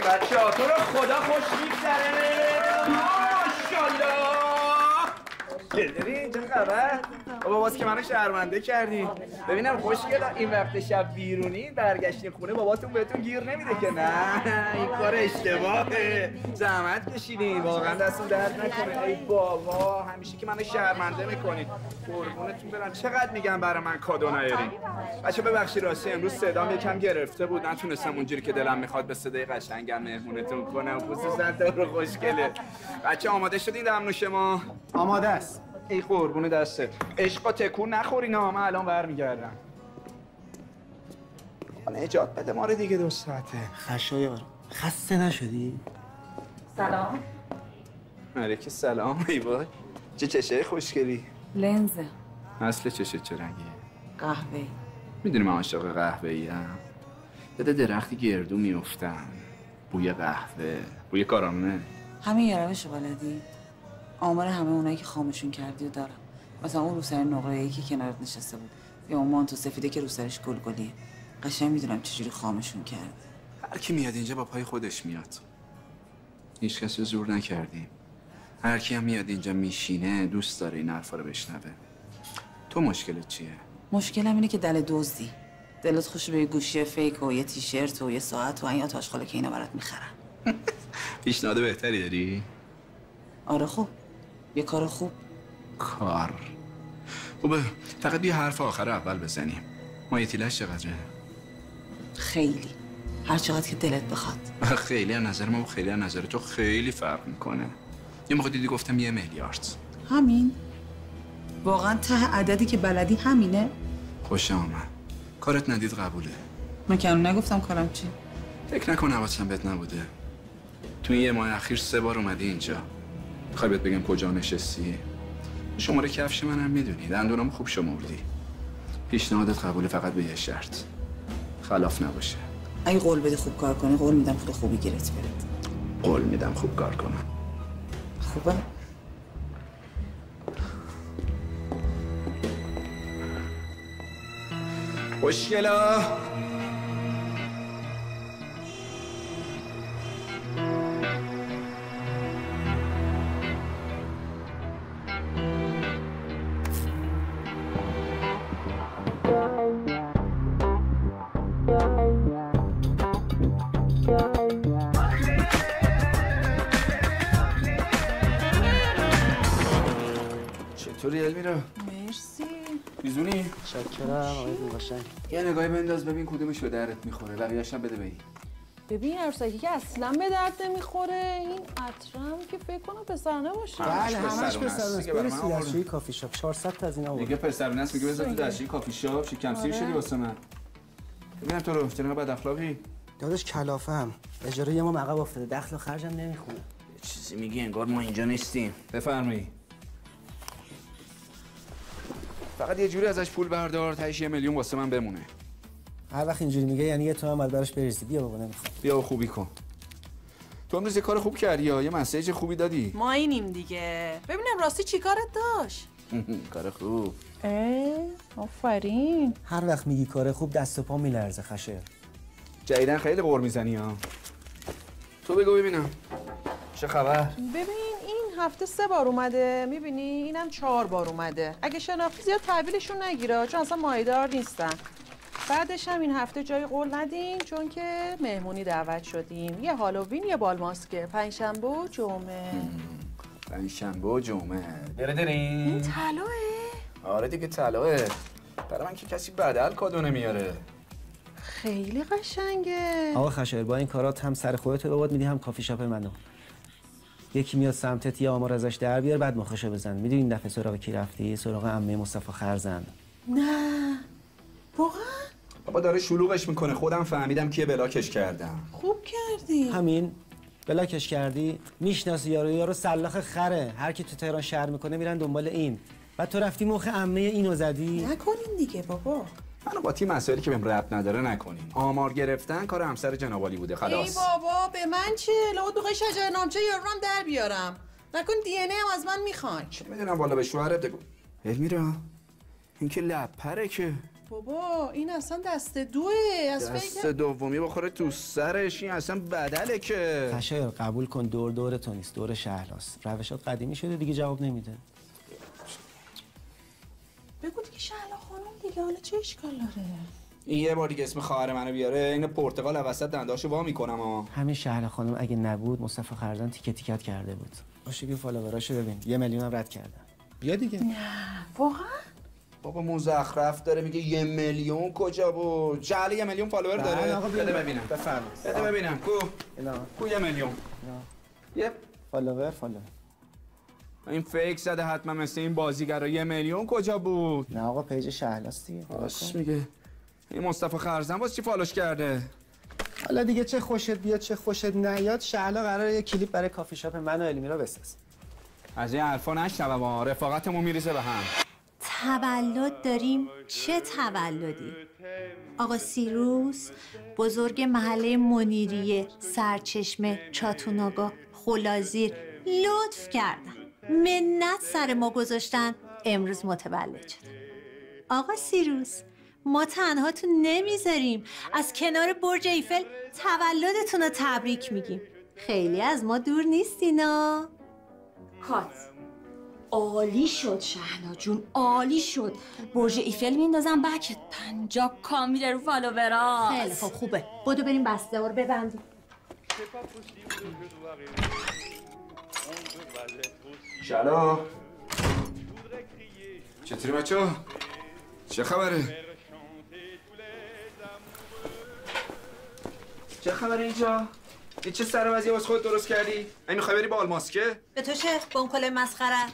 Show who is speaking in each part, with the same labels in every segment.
Speaker 1: بچه‌ها تو رو خدا خوش می‌گذره. ماشاءالله. چطوری؟ چه خبر؟ بابا باز که منو شرمنده کردی. ببینم خوشگلا این وقت شب بیرونی برگشتین خونه باباتون بهتون گیر نمیده که نه؟ این کار اشتباهه. زحمت کشیدین واقعا دستون درد نکنه. ای بابا همیشه که منو شرمنده میکنین. قربونتون برم. چقدر میگم برای من کادو نیارین. بچه ببخشید راستی امروز صدام یکم گرفته بود نتونستم اونجوری که دلم میخواد به صدای قشنگم مهمونتون کنم خصوصا تو رو خوشگله. بچه آماده شدین دمنوش ما؟
Speaker 2: آماده است.
Speaker 1: ای قربون دستت. عشقا تکون نخورین ها من الان برمیگردم. نجات بده ما رو دیگه 2 ساعته.
Speaker 2: خشایار خسته نشدی؟
Speaker 3: سلام.
Speaker 1: علیک سلام. ای وای چه چشای خوشگلی.
Speaker 3: لنزه.
Speaker 1: اصل چشه چه رنگیه؟
Speaker 3: قهوه‌ای.
Speaker 1: میدونی من عاشق قهوه‌ای ام. یاد درختی گردو میافتم. بوی قهوه، بوی کارامه.
Speaker 3: همین یه روشو بلدی؟ آمار همه اونایی که خامشون کردی و دارم. مثلا اون روسر نقره‌ای که کنارت نشسته بود یا اون مانتو سفیده که روسرش گلگلیه. قشنگ میدونم چجوری خامشون کردی.
Speaker 1: هر کی میاد اینجا با پای خودش میاد. هیچ کس رو زور نکردیم. هر کی هم میاد اینجا میشینه دوست داره این حرفا رو بشنوه. تو مشکلت چیه؟
Speaker 3: مشکلم اینه که دل دزدی. دلت خوشه به یه گوشی فیک و یه تیشرت و یه ساعت و این تاشخاله که اینا برات میخرن.
Speaker 1: پیشنهاد بهتری داری؟
Speaker 3: آره خوب. یه کار خوب.
Speaker 1: کار خوبه. فقط یه حرف آخر اول بزنیم. مایتیلش چقدره؟
Speaker 3: خیلی. هر چقدر که دلت بخواد.
Speaker 1: خیلی از نظر ما و خیلی از نظر تو خیلی فرق میکنه. یه موقع دیدی گفتم 1 میلیارد.
Speaker 3: همین؟ واقعا ته عددی که بلدی همینه؟
Speaker 1: خوش آمد. کارت ندید قبوله.
Speaker 3: من که نگفتم کارم چی؟
Speaker 1: فکر نکن حواسم بهت نبوده. تو این 1 ماه اخیر 3 بار اومدی اینجا. میخوای بهت بگم کجا نشستی؟ شماره کفش منم میدونی. دندونامو خوب شمردی. پیشنهادت قبوله فقط به یه شرط. خلاف نباشه.
Speaker 3: اگه قول بده خوب کار کنی قول میدم پول خوبی گیرت بیاد.
Speaker 1: قول میدم خوب کار کنم.
Speaker 3: خوبه؟
Speaker 1: خوشگلا. چطوری المیرا؟
Speaker 3: مرسی.
Speaker 1: بیزونی؟
Speaker 2: شکرم آقای قشنگ.
Speaker 1: یه نگاهی بنداز ببین کدومش به درت میخوره. بقیه‌اش هم بده به این.
Speaker 4: ببین عروسکی که اصلا به درد نمیخوره. این عطرم که فکر کنم پسرانه باشه.
Speaker 2: بله همش
Speaker 1: پسرونه است.
Speaker 2: پسرونه.
Speaker 1: دیگه برای من
Speaker 2: برسی
Speaker 1: آورد.
Speaker 2: دستشویی کافی شاپ 400 تا از اینا آورد.
Speaker 1: دیگه پسرونه است میگه بذار تو دستشویی کافی شاپ شکم سیر شدی واسه من. ببینم تو رو چرا بد اخلاقی؟
Speaker 2: داداش کلافم. اجاره یه ما عقب افتاده. دخل و خرجم نمیخونه.
Speaker 1: یه چیزی میگی انگار ما اینجا نیستیم. بفرمایید. فقط یه جوری ازش پول بردار تهش 1 میلیون واسه من بمونه.
Speaker 2: هر وقت اینجوری میگه یعنی یه تومن بعد براش بریزی. بیا بابا نمیخوام.
Speaker 1: بیا و خوبی کن. تو امروز یه کار خوب کردی یا یه مسیج خوبی دادی؟
Speaker 4: ما اینیم دیگه. ببینم راستی چی کارت داشت؟
Speaker 1: کار خوب.
Speaker 4: آفرین.
Speaker 2: هر وقت میگی کار خوب دست و پا میلرزه خشه.
Speaker 1: جدیدن خیلی قور میزنی ها. تو بگو ببینم. چه خبر؟
Speaker 4: ببین این هفته 3 بار اومده. میبینی اینم 4 بار اومده. اگه شناختی زیاد تحویلشون نگیره چون اصلا مایه‌دار نیستن. بعدش هم این هفته جای قول ندیم چون که مهمونی دعوت شدیم. یه هالووین یه بال ماسکه. پنجشنبه و جمعه.
Speaker 1: پنجشنبه و جمعه. داریم؟
Speaker 4: این طلاه؟
Speaker 1: آره دیگه طلاه. برای من که کسی بدل کادو نمیاره.
Speaker 4: خیلی قشنگه.
Speaker 2: آقا خشایار با این کارات هم سر خودت رو بابات میدی هم کافی شاپ منو. یکی میاد سمتت یه آمار ازش در بیار بعد مخشو بزن. میدونی این دفعه سراغ کی رفتی؟ سراغ عمه مصطفی خرزن.
Speaker 4: نه واقعا؟
Speaker 1: بابا داره شلوغش میکنه. خودم فهمیدم که بلاکش کردم.
Speaker 4: خوب کردی.
Speaker 2: همین بلاکش کردی؟ میشناسی یارو سلاخ خره. هر کی تو تهران شهر میکنه میرن دنبال این. بعد تو رفتی مخ عمه اینو زدی؟
Speaker 4: نکنین دیگه بابا.
Speaker 1: منو با تیم مسائلی که بهم ربط نداره نکنین. آمار گرفتن کار همسر جناب عالی بوده خلاص.
Speaker 4: ای بابا به من چه؟ لابد بخوای شجرنامچه یارو هم در بیارم. نکن دی ان ای هم از من میخوان.
Speaker 1: چه میدونم والا به شوهرت بگو. المیرا این که لپره که.
Speaker 4: بابا این اصلا دست دوه. از
Speaker 1: دست دومی بخوره تو سرش، این اصلا بدله که.
Speaker 2: تشایر قبول کن دور تو نیست، دور شهلاست. روشات قدیمی شده دیگه جواب نمیده.
Speaker 4: بگو دیگه شهلا خانم دیگه، حالا چه اشکال داره؟
Speaker 1: این یه بار دیگه اسم خواهر منو بیاره این پرتقال وسط دنداشو وا میکنم ها.
Speaker 2: همین شهلا خانم اگه نبود مصطفی خردان تیکه تیکت کرده بود. باشه بیا فالووراشو ببین، 1 میلیون هم رد کردن. بیا دیگه.
Speaker 4: نه واقعا؟
Speaker 1: بابا مزخرف داره میگه 1 میلیون کجا بود؟ جعل 1 میلیون فالوور داره. بده ببینم.
Speaker 2: بفرمایید.
Speaker 1: بده ببینم. کو 1 میلیون. یه
Speaker 2: فالوور.
Speaker 1: این فیک زده حتما مثل این بازیگرا. 1 میلیون کجا بود؟
Speaker 2: نه آقا پیج شهلاست دیگه.
Speaker 1: راست میگه. این مصطفی خرزن واسه چی فالوش کرده؟
Speaker 2: حالا دیگه چه خوشت بیاد چه خوشت نیاد، شهلا قراره یه کلیپ برای کافی شاپ من و المیرا بساز.
Speaker 1: از این حرفا نشنوم ها، رفاقتمون میریزه به هم.
Speaker 5: تولد داریم. چه تولدی؟ آقا سیروس بزرگ محله منیریه، سرچشمه، چاتوناگا، خلازیر لطف کردن، منت سر ما گذاشتن، امروز متولد شد. آقا سیروس ما تنها تو نمیذاریم، از کنار برج ایفل تولدتون رو تبریک میگیم. خیلی از ما دور نیستینا.
Speaker 6: کات عالی شد شهلا جون، عالی شد. برج ایفل میندازم بکت 50K میره رو فالوورات.
Speaker 5: خیلی خب خوبه، بدو بریم بسته رو ببندیم.
Speaker 1: شهلا چطوری بچه‌ها؟ چه خبره؟ چه خبره اینجا؟ این چه سر وضعیه واسه خودت درست کردی؟ این میخوای بری با آلماسکه؟
Speaker 5: به تو چه؟ با اون کله مسخره؟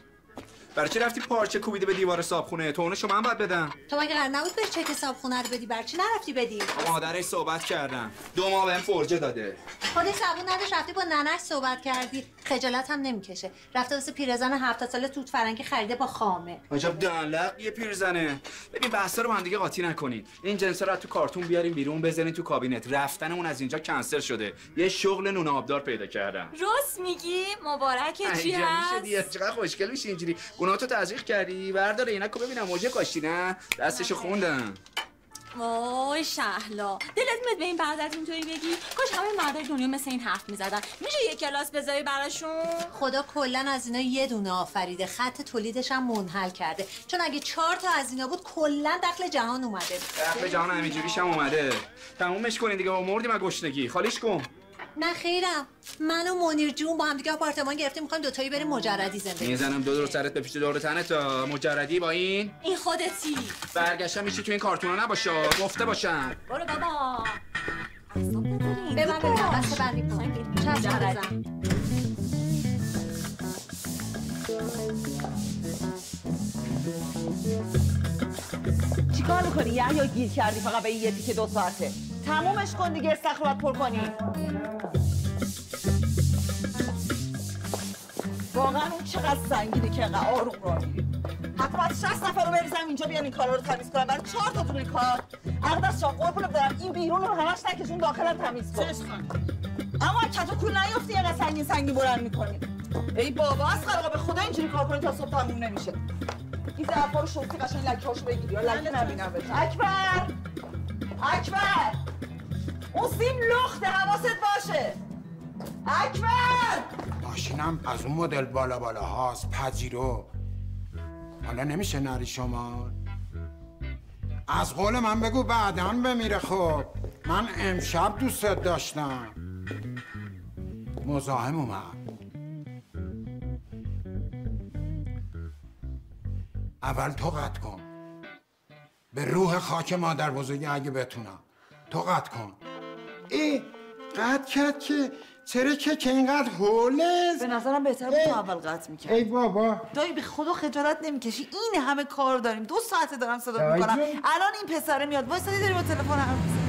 Speaker 1: برای چی رفتی پارچه کوبیده به دیوار صابخونه؟ تونشو من باید بدم.
Speaker 5: تو مگه قرار نبود بهش چک صابخونه رو بدی؟ برای چی نرفتی بدی؟
Speaker 1: با مادرش صحبت کردم. 2 ماه بهم فرجه داده.
Speaker 5: خودش زبون نداشت رفتی با ننش صحبت کردی. خجالت هم نمیکشه. رفته واسه پیرزن 7 ساله توت فرنگی خریده با خامه.
Speaker 1: عجب دلق یه پیرزنه. ببین بحثا رو با هم دیگه قاطی نکنین. این جنسا رو تو کارتون بیاریم بیرون بزنین تو کابینت. رفتنمون از اینجا کنسل شده. یه شغل نون آبدار پیدا کردم.
Speaker 6: راست میگی؟ مبارکه. چی هست؟
Speaker 1: میشه چقدر خوشگل میشه اینجوری. گناهاتو تزریق کردی. بردار عینکو ببینم موجه کاشتی نه؟ دستشو خوندم.
Speaker 6: وای شهلا دلت میاد به این برادرت اینطوری بگی؟ کاش همه مردای دنیا مثل این حرف میزدن. میشه یه کلاس بذاری براشون؟
Speaker 5: خدا کلا از اینا یه دونه آفریده، خط تولیدش هم منحل کرده. چون اگه 4 تا از اینا بود کلا دخل جهان اومده.
Speaker 1: دخل جهان همینجوریش هم اومده. تمومش کنین دیگه، مردیم از گشنگی. خالیش کن.
Speaker 5: نه خیرم، من و منیر جون با هم دیگه آپارتمان گرفتیم، میخوایم دوتایی بریم مجردی زندگی.
Speaker 1: میزنم دور سرت بپیچه دور تنت تا مجردی با این
Speaker 6: خودتی.
Speaker 1: برگشتم میشه تو این کارتونا نباشه، گفته باشم.
Speaker 6: برو بابا.
Speaker 5: ببن بسته بندی کن. چشم بزن.
Speaker 3: چیکار میکنی؟ یا گیر کردی فقط به این یه تیکه 2 ساعته. تمومش کن دیگه، استخر باید پر کنی. واقعا اون چقدر سنگینه که انقدر آروم راه میری. حتی باید 60 نفر رو بریزم اینجا بیان این کارا رو تمیز کنم. برای 4 تاتون این کار. اقدس جان قربونت برم این بیرون رو همش نکشون، داخلم تمیز کن. اما کتو کول نیفتی اینقدر سنگین بلند میکنی. ای بابا از خرقا به خدا اینجوری کار کنی تا صبح تموم نمیشه. این ظرفا رو شستی قشنگ لکه‌هاشو بگیری یا لکه نبینم بهش. اکبر اون سیم لخته، حواست باشه. اکبر
Speaker 7: ماشینم از اون مدل بالا هاست، پذیرو. حالا نمیشه نری شما؟ از قول من بگو بعداً بمیره. خب من امشب دوستت داشتم. مزاحم اومد. اول تو قطع کن به روح خاک مادر بزرگی اگه بتونم. تو قطع کن. قطع کرد که چرا که اینقدر هوله؟
Speaker 3: به نظرم بهتر بود تو اول قطع میکرد.
Speaker 7: ای بابا
Speaker 3: دایی به خدا خجالت نمیکشی؟ این همه کار داریم، 2 ساعته دارم صدا میکنم. الان این پسره میاد وایسادی داری با تلفن حرف میزنی.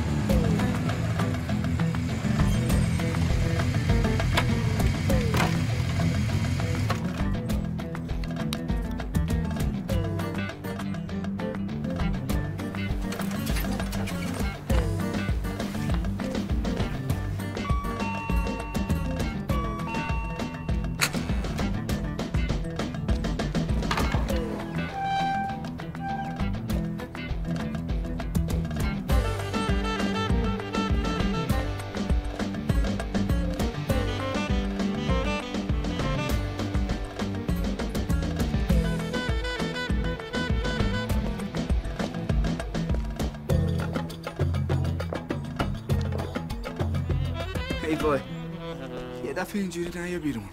Speaker 1: وای وای، یه دفعه اینجوری نیا بیرون،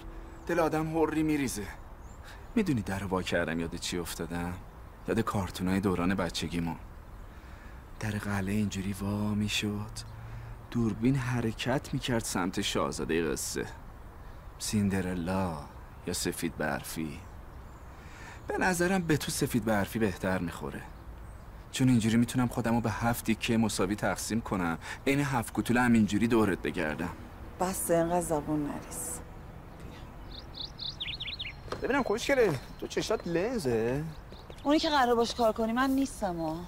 Speaker 1: دل آدم حری میریزه. میدونی در وا کردم یاد چی افتادم؟ یاد کارتونای دوران بچگیمون. در قلعه اینجوری وا میشد، دوربین حرکت میکرد سمت شاهزاده قصه، سیندرلا یا سفید برفی. به نظرم به تو سفید برفی بهتر میخوره، چون اینجوری میتونم خودمو به 7 تیکه مساوی تقسیم کنم، عین 7 کوتوله هم اینجوری دورت بگردم.
Speaker 3: بس اینقدر زبون نریز.
Speaker 1: ببینم خوشگله، تو چشات لنزه؟
Speaker 3: اونی که قرار باش کار کنی من نیستم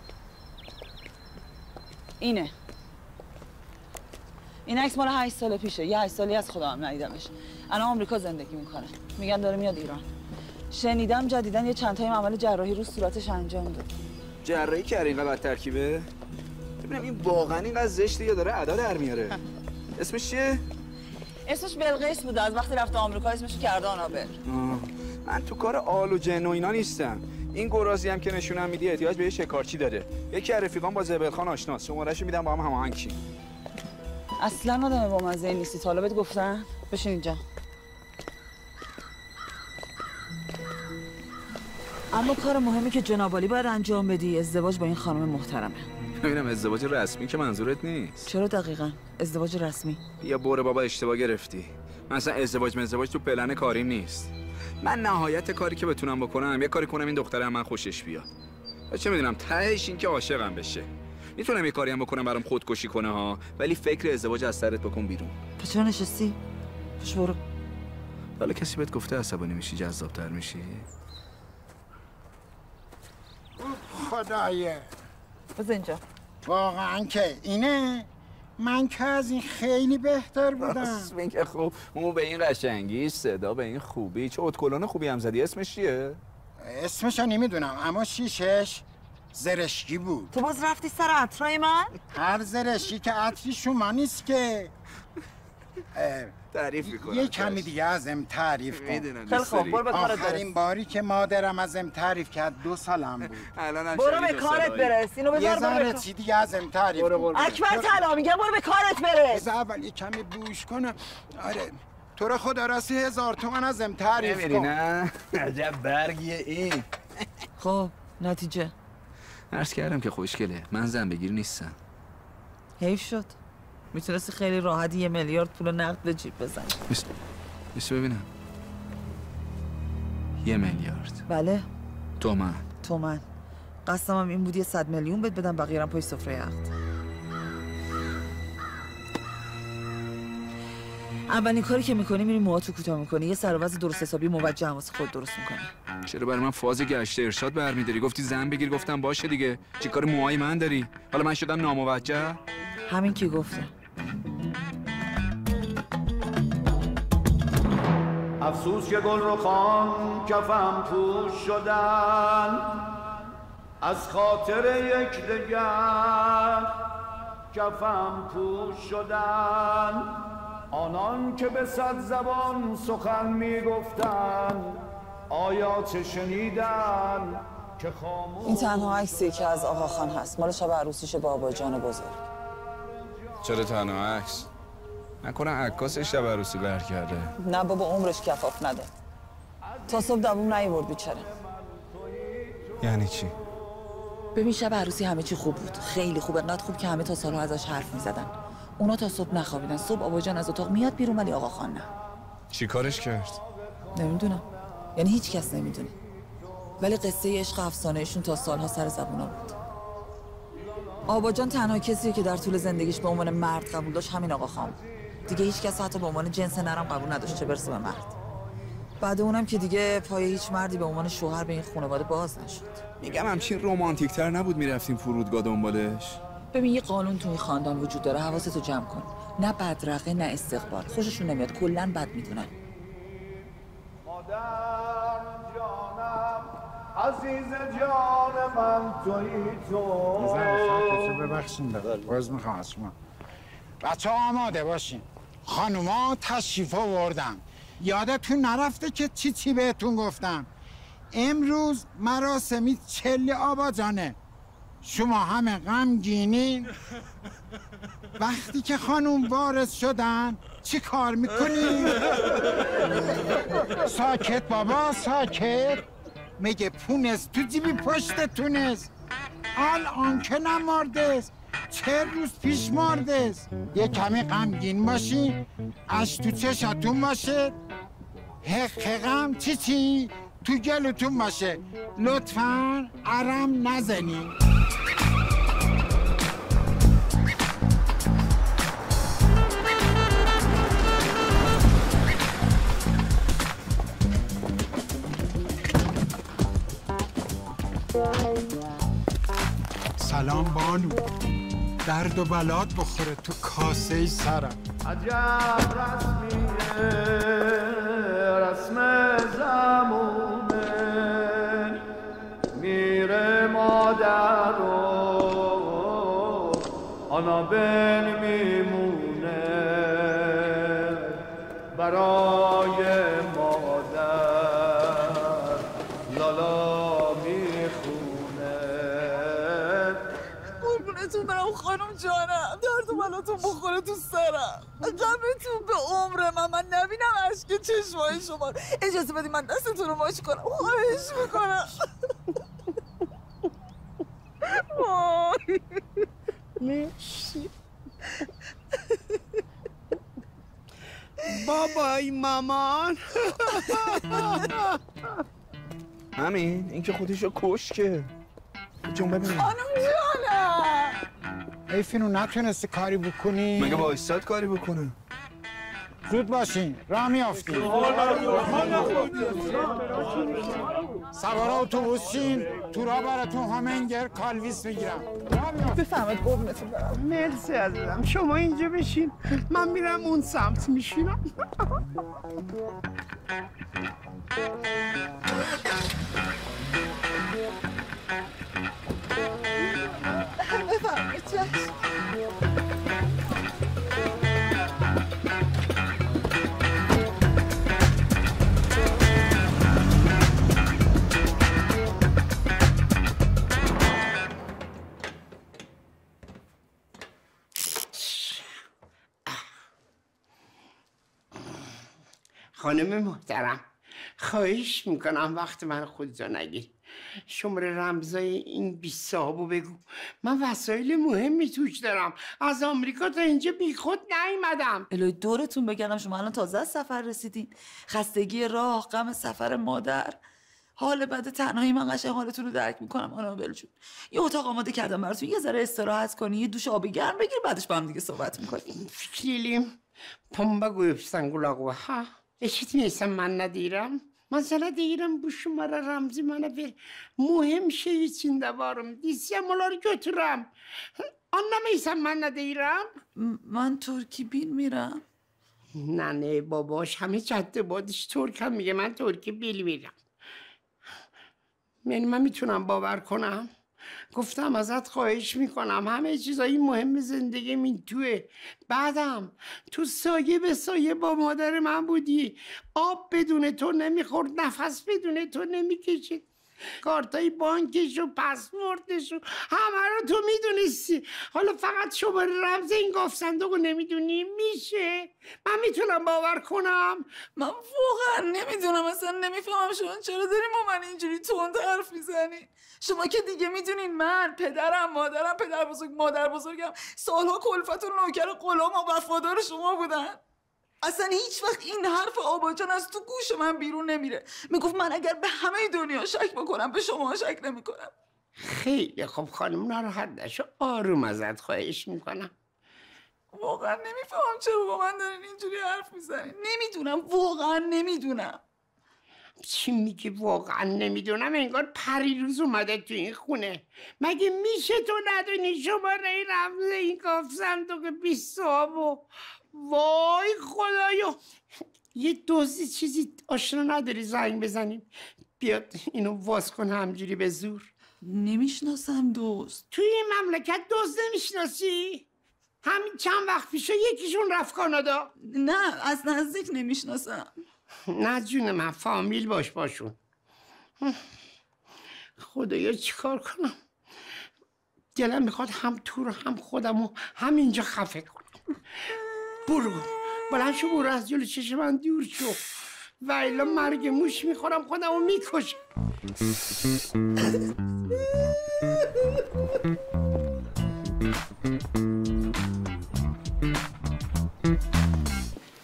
Speaker 3: اینه. این عکس مال 8 سال پیشه. یه 8 سالی از خودم ندیدمش. الان آمریکا زندگی میکنه. میگن داره میاد ایران. شنیدم جدیدن یه چند تایم عمل جراحی رو صورتش انجام داد.
Speaker 1: جراحی کرده اینقدر بد ترکیبه؟ ببینم این واقعا اینقدر زشته یا داره ادا در میاره؟ اسمش چیه؟
Speaker 3: اسمش بلقیس بوده. از وقتی رفته آمریکا اسمش کرده آنابل.
Speaker 1: من تو کار آل و جن و اینا نیستم. این گرازی هم که نشونم میدی احتیاج به یه شکارچی داره. یکی از رفیقام با زبلخان آشناست. شمارهشو میدم با هم هماهنگ شیم.
Speaker 3: اصلا آدم با مزه نیستی. تا حالا بهت گفتن؟ بشین اینجا. اما کار مهمی که جناب عالی باید انجام بدی ازدواج با این خانم محترمه.
Speaker 1: ببینم ازدواج رسمی که منظورت نیست.
Speaker 3: چرا دقیقاً؟ ازدواج رسمی.
Speaker 1: یا بوره بابا اشتباه گرفتی. مثلا ازدواج تو پلن کاریم نیست. من نهایت کاری که بتونم بکنم یه کاری کنم این دختره من خوشش بیاد. چه میدونم تهش این که عاشقم بشه. میتونم یه کاری هم بکنم برام خودکشی کنه ها، ولی فکر ازدواج از سرت بکن بیرون.
Speaker 3: پس چرا نشستی؟ پس برو.
Speaker 1: حالا کسی بهت گفته عصبانی میشی جذاب‌تر میشی؟
Speaker 7: خدایه
Speaker 3: بذار اینجا.
Speaker 7: واقعا که اینه؟ من که از این خیلی بهتر بودم.
Speaker 1: اسم که خوب، مو به این قشنگی، صدا به این خوبی، چه اتکلون خوبی هم زدی. اسمش چیه؟
Speaker 7: اسمشو نمیدونم اما شیشش زرشکی بود.
Speaker 3: تو باز رفتی سر عطرای من؟
Speaker 7: هر زرشکی که عطری شما نیست که.
Speaker 1: تعریف میکنم.
Speaker 7: یه کمی دیگه ازم تعریف کن.
Speaker 3: خیلی خوب برو به کارت برس.
Speaker 7: آخرین باری که مادرم ازم تعریف کرد 2 سالم بود.
Speaker 3: برو به کارت برس. اینو بذار
Speaker 7: یه
Speaker 3: برو.
Speaker 7: ذره چی دیگه ازم تعریف کن.
Speaker 3: اکبر طلا میگم برو به کارت برس.
Speaker 7: بذار اول یه کمی بوش کنم. آره تو رو خدا راستی 1000 تومن ازم تعریف کن.
Speaker 1: نه عجب برگیه این.
Speaker 3: خب نتیجه
Speaker 1: عرض کردم که خوشگله، من زن بگیر نیستم.
Speaker 3: حیف شد. میتونستی خیلی راحت 1 میلیارد پول نقد به جیب بزنی.
Speaker 1: بس ببینم. 1 میلیارد.
Speaker 3: بله.
Speaker 1: تومن.
Speaker 3: قصدم این بود 100 میلیون بهت بدم، بقیه رو پای سفره عقد. اولین کاری که میکنی میری موهاتو کوتاه میکنی، یه سر و وضع درست حسابی موجه هم واسه خود درست میکنی.
Speaker 1: چرا برای من فاز گشت ارشاد برمیداری؟ گفتی زن بگیر، گفتم باشه دیگه. چی کار موهای من داری؟ حالا من شدم ناموجه؟
Speaker 3: همین کی گفته؟
Speaker 8: افسوس که گل رخان کفم پوش شدن، از خاطر یکدیگر کفم پوش شدن. آنان که به 100 زبان سخن میگفتن، آیا چه شنیدن که خاموش.
Speaker 3: این تنها عکسی که از آقا خان هست، مال شب عروسیش با آبا جان بزرگ.
Speaker 1: چرا تنها عکس؟ نکنه عکاس شب عروسی قهر کرده؟
Speaker 3: نه بابا عمرش کفاف نده. تا صبح دووم نیورد بیچاره.
Speaker 1: یعنی چی؟
Speaker 3: ببین شب عروسی همه چی خوب بود، خیلی خوب، انقدر خوب که همه تا سالها ازش حرف میزدن. اونا تا صبح نخوابیدن. صبح آبا جان از اتاق میاد بیرون ولی آقا خان نه.
Speaker 1: چی کارش کرد؟
Speaker 3: نمیدونم، یعنی هیچ کس نمیدونه، ولی قصه عشق افسانه‌شون تا سالها سر زبونا بود. آبا جان تنها کسیه که در طول زندگیش به عنوان مرد قبول داشت همین آقا خان بود. دیگه هیچ کس حتی به عنوان جنس نرم قبول نداشت، چه برسه به مرد. بعد اونم که دیگه پای هیچ مردی به عنوان شوهر به این خانواده باز نشد.
Speaker 1: میگم همچین رمانتیک‌تر نبود میرفتیم فرودگاه دنبالش؟
Speaker 3: ببین یه قانون تو این خاندان وجود داره، حواستو جمع کن. نه بدرقه نه استقبال، خوششون نمیاد، کلاً بد میدونن.
Speaker 8: مادر جانم عزیز جان من تویی تو.
Speaker 7: ببخشید باز میخوام از شما. بچه ها آماده باشین، خانوما تشریف آوردن. یادتون نرفته که چی بهتون گفتم. امروز مراسمی چلی آبا جانه. شما همه غمگینین. وقتی که خانوم وارد شدن چی کار میکنی؟ ساکت بابا ساکت. میگه پونست تو جیبی پشتتونست. الان که نماردست، چه روز پیش ماردست. یه کمی غمگین باشی، اش تو چشاتون باشه، حقم چی تو گلوتون باشه. لطفاً عرم نزنی. سلام بانو، درد و بلات بخوره تو کاسه سرم.
Speaker 8: عجب رسمیه رسم زمونه، میره مادر و آنابل میمونه، برای مادر لالا میخونه.
Speaker 3: قربونتون برم خانم جانم، درد و بلاتون بخوره تو سرم. غمتون به عمر من نبینم اشک چشمای شما. اجازه بدید من دستتون رو ماچ کنم، خواهش میکنم.
Speaker 7: مرسی بابای مامان.
Speaker 1: همین این که خودشو کش که جون ببینیم.
Speaker 3: خانم جانم
Speaker 7: ایفینو نتونستی کاری بکنی؟
Speaker 1: مگه با استاد کاری بکنه؟
Speaker 7: زود باشین راه میافتیم. سوار اتوبوس شین، تو راه براتون هامنگر کالویس میگیرم.
Speaker 3: بفهمید قربونتون برم.
Speaker 7: مرسی عزیزم، شما اینجا بشین، من میرم اون سمت میشینم.
Speaker 3: بفرمایید چشم.
Speaker 9: خانم محترم، خواهش میکنم وقت من خودتو نگیر. شماره رمزای این 20 صاحبو بگو، من وسایل مهمی توش دارم. از آمریکا تا اینجا بی خود نیومدم.
Speaker 3: الهی دورتون بگردم، شما الان تازه از سفر رسیدین. خستگی راه، غم سفر مادر، حال بد تنهایی. من قشنگ حالتون رو درک میکنم آنابل جون. یه اتاق آماده کردم براتون، یه ذره استراحت کنی، یه دوش آب گرم بگیر، بعدش با هم دیگه صحبت میکنیم.
Speaker 9: فکریم پنبه گویبستن گلاغوه ها eşit miysem ben ne diyorum? Ben sana diyorum bu şumara Ramzi bana ver. Mühim şey içinde varım. Diysem onları götürürüm. Anlamıyorsan ben ne diyorum?
Speaker 3: من ترکی bilmiyorum.
Speaker 9: نه باباش همه جده بادش ترک هم میگه من ترکی bilmiyorum. یعنی من میتونم باور کنم؟ گفتم ازت خواهش میکنم، همه چیزایی مهم زندگی این توه. بعدم تو سایه به سایه با مادر من بودی، آب بدون تو نمیخورد، نفس بدون تو نمیکشید، کارتای بانکش و پسوردش و همه رو تو میدونستی. حالا فقط شماره رمز این گاف صندوق رو نمیدونی؟ میشه؟ من میتونم باور کنم؟
Speaker 3: من واقعا نمیدونم، اصلا نمیفهمم شما چرا داریم با من اینجوری تند حرف میزنی. شما که دیگه میدونین من پدرم، مادرم، پدر بزرگ، مادر بزرگم سالها کلفت و نوکر غلام و وفادار شما بودن. اصلا هیچ وقت این حرف آباجان از تو گوش من بیرون نمیره. میگفت من اگر به همه دنیا شک بکنم به شما شک نمیکنم.
Speaker 9: خیلی خب خانم، ناراحت نشو، آروم ازت خواهش میکنم.
Speaker 3: واقعا نمیفهمم چرا با من دارین اینجوری حرف میزنین. نمیدونم، واقعا نمیدونم.
Speaker 9: چی میگی واقعا نمیدونم؟ انگار پریروز اومده تو این خونه. مگه میشه تو ندونی شماره رمز این گاف صندوق 20 صاحبو؟ وای خدایا، یه دوزی چیزی آشنا نداری زنگ بزنیم بیاد اینو واز کن همجوری به زور؟
Speaker 3: نمیشناسم دوست.
Speaker 9: توی این مملکت دوست نمیشناسی؟ همین چند وقت پیش یکیشون رفت کانادا.
Speaker 3: نه از نزدیک نمیشناسم.
Speaker 9: نه جون من، فامیل باش باشون. خدایا چیکار کنم؟ دلم میخواد هم تو رو هم خودمو همینجا خفه کنم. برو بلند شو برو از جلو چشم من دور شو و الا مرگ موش میخورم خودمو میکشم.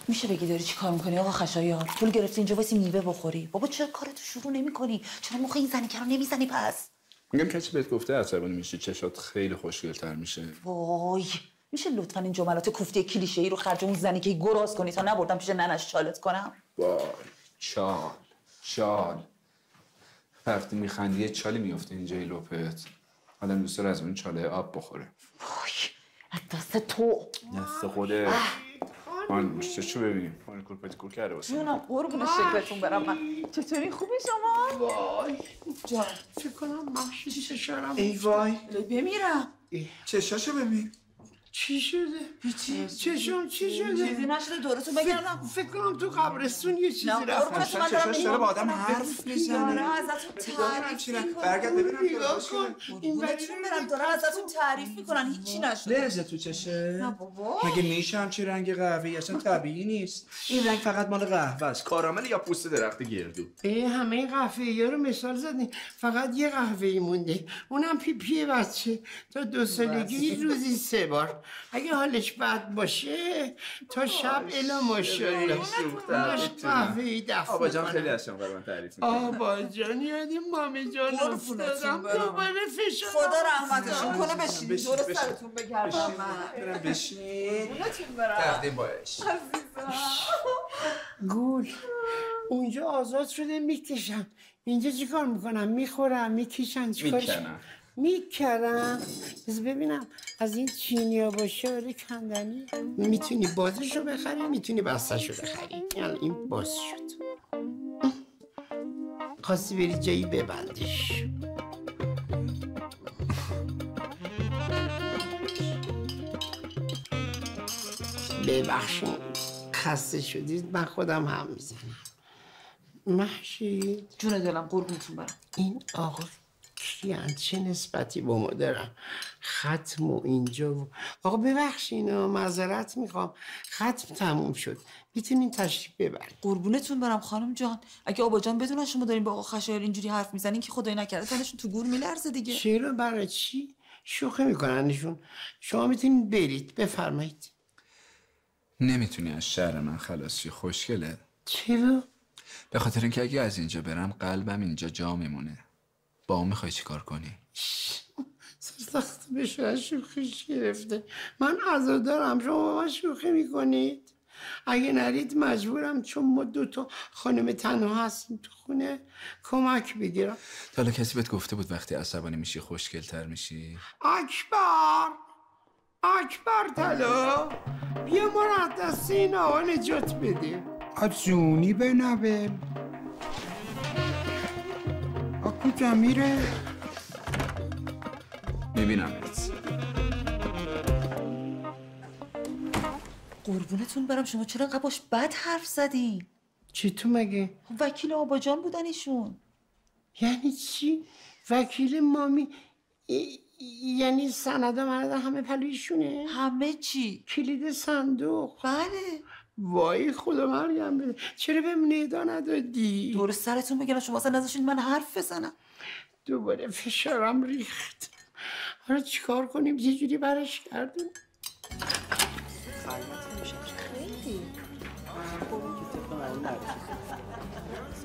Speaker 3: میشه بگی داری چی کار میکنی آقا خشایار؟ پول گرفتی اینجا واسه میوه بخوری. بابا چرا کارتو شروع نمیکنی؟ چرا مخ این زنی رو نمیزنی پس؟
Speaker 1: میگم کسی بهت گفته عصبانی میشی چشات خیلی خوشگل‌تر میشه.
Speaker 3: وای میشه لطفا این جملات کوفتی کلیشه‌ای رو خرج اون زنی که گراز کنی تا نبردم پیش ننش چالت کنم؟
Speaker 1: وای چال وقتی میخندی یه چالی میفته اینجای لپت. آدم دوست داره از اون چاله آب بخوره.
Speaker 3: وای از دست تو.
Speaker 1: دست خوده. من چشو ببینیم. من کور کرده واسه.
Speaker 3: جونم قربون شکلتون برم من. چطوری خوبی شما؟
Speaker 9: وای
Speaker 3: جان
Speaker 9: فکر کنم محشی چشارم.
Speaker 1: ای وای
Speaker 3: بمیرم.
Speaker 1: چشاشو ببین.
Speaker 9: چی شده؟ چشم چی شده؟
Speaker 3: چیزی نشده دورتون بگردم.
Speaker 9: فکر کنم تو قبرستون یه چیزی رفت.
Speaker 1: چشاش داره با آدم حرف میزنه.
Speaker 3: داره ازتون تعریف میکنن.
Speaker 1: برگرد ببینم
Speaker 9: نگاه کن این
Speaker 3: بچون برم داره ازتون تعریف میکنن هیچی نشده.
Speaker 1: لرزه تو چشه؟
Speaker 3: نه بابا.
Speaker 1: مگه میشه همچین رنگ قهوه‌ای اصلا طبیعی نیست. این رنگ فقط مال قهوه است. کارامل یا پوست درخت گردو.
Speaker 9: همه قهوه‌ای‌ها رو مثال زدی. فقط یه قهوه‌ای مونده. اونم پیپی بچه. تا 2 سالگی روزی 3 بار. اگه حالش بد باشه تا شب الا ماشاءالله. اونش قهوه‌ای دفع.
Speaker 1: آبا جان خیلی از شما برای من تعریف می‌کنه.
Speaker 9: آبا جان یادیم مامی جان افتادم. دوباره فشار.
Speaker 3: خدا رحمتشون کنه بشینید دور سرتون بگردم من.
Speaker 1: برم بشین. تقدیم باش.
Speaker 9: گول اونجا آزاد شده میکشم. اینجا چیکار میکنم؟ میخورم میکشن چیکارش میکردم. بس ببینم از این چینیا باشه آره کندنی. میتونی بازشو بخری میتونی بستشو بخری. یعنی این باز شد. خواستی بری جایی ببندش. ببخشید خسته شدید من خودم هم میزنم. محشید
Speaker 3: جون دلم قربونتون برم.
Speaker 9: این آقا کیان چه نسبتی با ما دارم؟ ختم و اینجا و آقا ببخشین معذرت میخوام ختم تموم شد میتونین تشریف ببرید.
Speaker 3: قربونتون برم خانم جان. اگه آبا جان بدونن شما دارین با آقا خشایار اینجوری حرف میزنین که خدای نکرده تنشون تو گور میلرزه دیگه.
Speaker 9: چرا برای چی؟ شوخی میکننشون. شما میتونین برید بفرمایید.
Speaker 1: نمیتونی از شهر من خلاصی خوشگله.
Speaker 9: چرا؟
Speaker 1: به خاطر اینکه اگه از اینجا برم قلبم اینجا جا میمونه. با اون میخوای چی کار کنی؟
Speaker 9: سخت بشه از شوخیش گرفته. من عزادارم شما با من شوخی میکنید. اگه نرید مجبورم چون ما 2 خانم تنها هستیم تو خونه کمک بگیرم.
Speaker 1: حالا کسی بهت گفته بود وقتی عصبانی میشی خوشگل‌تر میشی؟
Speaker 9: اکبر طلا بیا ما را دست این آقا نجات بده.
Speaker 7: جونی بنبل کجا میره؟
Speaker 1: میبینمت.
Speaker 3: قربونتون برم شما چرا انقدر باش بد حرف زدین؟
Speaker 9: چی تو مگه؟
Speaker 3: وکیل آبا جان بودن ایشون.
Speaker 9: یعنی چی؟ وکیل مامی یعنی سندا مندا همه پلویشونه؟
Speaker 3: همه چی؟
Speaker 9: کلید صندوق؟
Speaker 3: بله.
Speaker 9: وای خدا مرگم بده. چرا بهم ندا ندادی؟
Speaker 3: دور سرتون بگیرم شما اصلا نذاشتین من حرف بزنم.
Speaker 9: دوباره فشارم ریخت. حالا چیکار کنیم؟ یه جوری برش کردیم.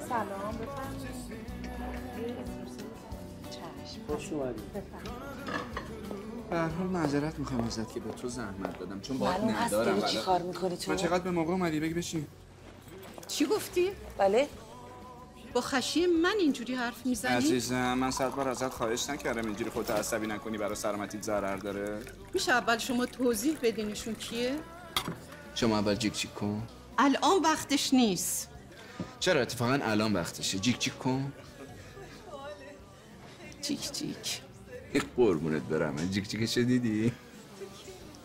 Speaker 4: سلام بفرمایید.
Speaker 2: خوش اومدید.
Speaker 1: به هر حال معذرت میخوام ازت که به تو زحمت دادم چون باید
Speaker 3: معلوم هست
Speaker 1: ندارم.
Speaker 3: چی کار میکنی تو؟
Speaker 1: من چقدر به موقع اومدی بگی بشین.
Speaker 4: چی گفتی؟
Speaker 3: بله
Speaker 4: با خشی من اینجوری حرف میزنی؟
Speaker 1: عزیزم من 100 بار ازت خواهش نکردم اینجوری خودت عصبی نکنی برای سلامتیت ضرر داره.
Speaker 4: میشه اول شما توضیح بدینشون کیه؟
Speaker 1: شما اول جیک جیک کن.
Speaker 4: الان وقتش نیست.
Speaker 1: چرا اتفاقا الان وقتشه. جیک جیک کن.
Speaker 4: جیک جیک.
Speaker 1: قربونت برم. جیک جیکش دیدی؟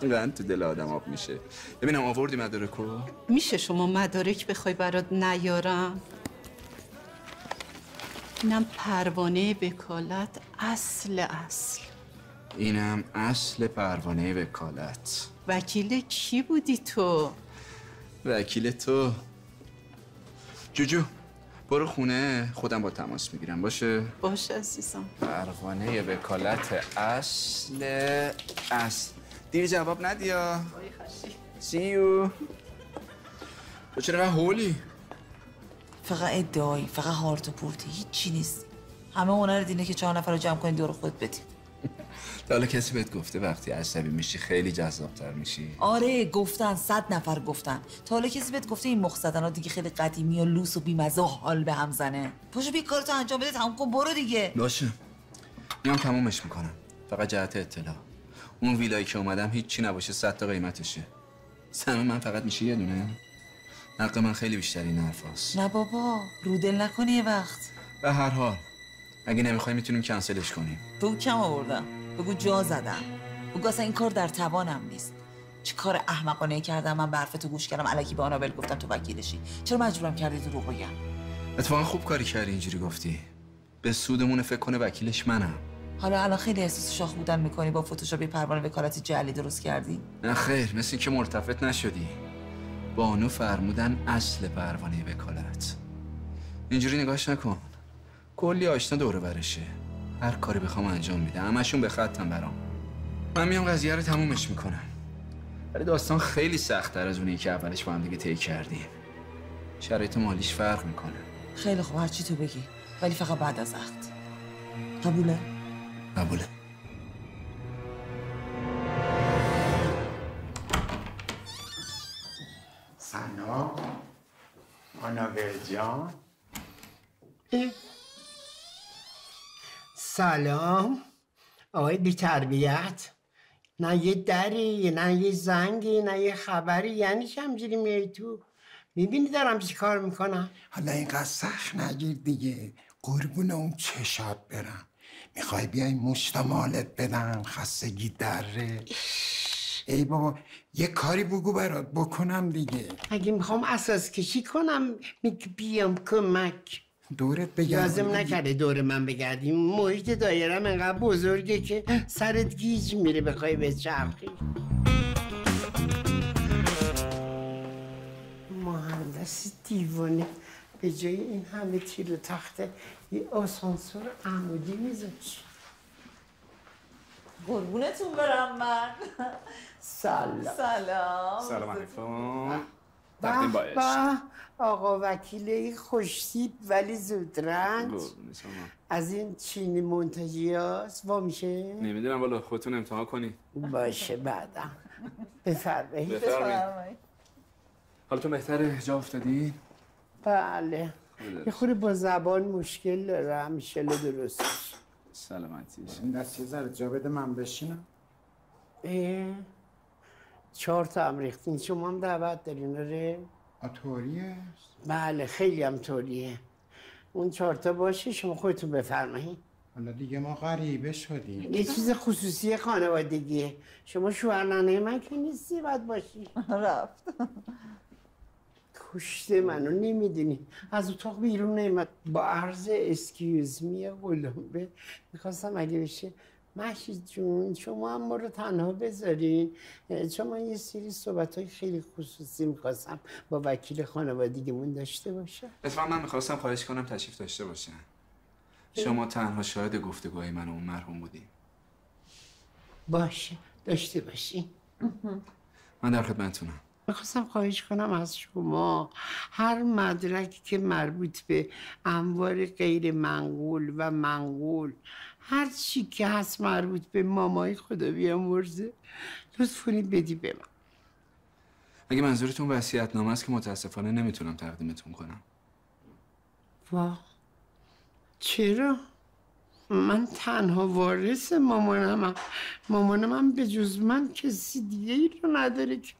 Speaker 1: قند تو دل آدم آب میشه. ببینم آوردی مدارکو؟
Speaker 4: میشه شما مدارک بخوای برات نیارم؟ اینم پروانه وکالت اصل.
Speaker 1: اینم اصل پروانه وکالت.
Speaker 4: وکیل کی بودی تو؟
Speaker 1: وکیل تو. جوجو برو خونه، خودم با تماس میگیرم. باشه
Speaker 3: عزیزم.
Speaker 1: پروانه وکالت اصل. دیر جواب ندیا. سیو. تو چرا هولی؟
Speaker 3: فقط ادعایی، فقط هارت و پورتی، هیچی نیست. همه هنر دینه که 4 نفر رو جمع کنی دور خود بدید.
Speaker 1: تا حالا کسی بهت گفته وقتی عصبی میشی خیلی جذاب‌تر میشی؟
Speaker 3: آره گفتن، 100 نفر گفتن. تا حالا کسی بهت گفته این مخ زدنا دیگه خیلی قدیمی و لوس و بی‌مزه و حال به هم زنه؟ پاشو بی کارتو انجام بده، تموم کن، برو دیگه.
Speaker 1: باشه میام تمومش میکنم. فقط جهت اطلاع اون ویلایی که اومدم هیچی نباشه 100 تا قیمتشه. سهم من فقط میشه یه دونه. حق من خیلی بیشتر این حرفاست.
Speaker 3: نه بابا رودل نکنی یه وقت.
Speaker 1: به هر حال اگه نمیخوای میتونیم کنسلش کنیم.
Speaker 3: بگو کم آوردم، بگو جا زدم، بگو اصلا این کار در توانم نیست. چه کار احمقانه کردم من، به حرفتو گوش کردم، الکی به آنابل گفتم تو وکیلشی. چرا مجبورم کردی دروغ بگم؟
Speaker 1: اتفاقا خوب کاری کردی اینجوری گفتی. به سودمون فکر کنه وکیلش منم.
Speaker 3: حالا الان خیلی احساس شاخ بودن میکنی، با فتوشاپ پروانه وکالت جعلی درست کردی؟
Speaker 1: نه خیر، مثل اینکه ملتفت نشدی. بانو فرمودن اصل پروانه وکالت. اینجوری نگاش نکن. کلی آشنا دور برشه. هر کاری بخوام انجام میده، همشون به خطم برام. من میام قضیه رو تمومش میکنم. ولی داستان خیلی سخت‌تر از اونی که اولش با هم دیگه طی کردیم. شرایط مالیش فرق میکنه.
Speaker 3: خیلی خوب، هرچی تو بگی، ولی فقط بعد از عقد. قبوله؟
Speaker 1: قبوله.
Speaker 9: سلام آنابل جان. سلام آقای بی تربیت. نه یه دری، نه یه زنگی، نه یه خبری، یعنی چه همجوری میای تو؟ میبینی دارم چی کار میکنم؟
Speaker 7: حالا اینقدر سخت نگیر دیگه، قربون اون چشات برم. میخوای بیای مشت مالت بدم، خستگی دره. ای بابا یه کاری بگو برات بکنم دیگه.
Speaker 9: اگه میخوام اساس کشی کنم بیام کمک.
Speaker 7: دورت بگردم.
Speaker 9: لازم نکرده دور من بگردیم، محیط دایرم انقدر بزرگه که سرت گیج میره بخوای به چرخی. مهندس دیوانه به جای این همه تیر و تخته یه آسانسور عمودی میذاشت.
Speaker 3: قربونتون برم من.
Speaker 9: سلام.
Speaker 1: سلام علیکم.
Speaker 9: به آقا وکیل خوشتیپ ولی زودرنج. از این چینی منتجی هاست وا میشه؟
Speaker 1: نمیدونم والا، خودتون امتحان کنی.
Speaker 9: باشه بعدم. بفرمایید.
Speaker 1: حالتون بهتره؟ جا افتادی؟
Speaker 9: بله یه خوری با زبان مشکل داره، همیشه درستش.
Speaker 1: سلامتیش.
Speaker 7: این دست یه ذره جا بده من بشینم.
Speaker 9: 4 تا هم ریختین، شما هم دعوت دارین آره؟
Speaker 7: طوریه؟
Speaker 9: بله خیلی هم طوریه. اون 4 تا باشه، شما خودتون بفرمایید.
Speaker 7: حالا دیگه ما غریبه شدیم.
Speaker 9: یه چیز خصوصی خانوادگیه. شما شوهر ننه من که نیستی باید باشی.
Speaker 3: رفت.
Speaker 9: کشته منو نمیدونی. از اتاق بیرون نمیاد. با عرض اسکیوزمی قلمبه میخواستم اگه بشه محشید جون شما هم ما رو تنها بذارین، چون من یه سری صحبت‌های خیلی خصوصی میخواستم با وکیل خانوادگیمون داشته باشم.
Speaker 1: اتفاقا من میخواستم خواهش کنم تشریف داشته باشن. شما تنها شاهد گفتگوهای من و اون مرحوم بودیم.
Speaker 9: باشه داشته باشین.
Speaker 1: من در خدمتتونم.
Speaker 9: میخواستم خواهش کنم از شما هر مدرکی که مربوط به اموال غیر منقول و منقول، هر چی که هست مربوط به مامای خدا بیامرزه، لطف کنی بدی به من.
Speaker 1: اگه منظورتون وصیت‌نامه است که متاسفانه نمیتونم تقدیمتون کنم.
Speaker 9: واه چرا؟ من تنها وارث مامانم. مامانم به جز من کسی دیگه ای رو نداره که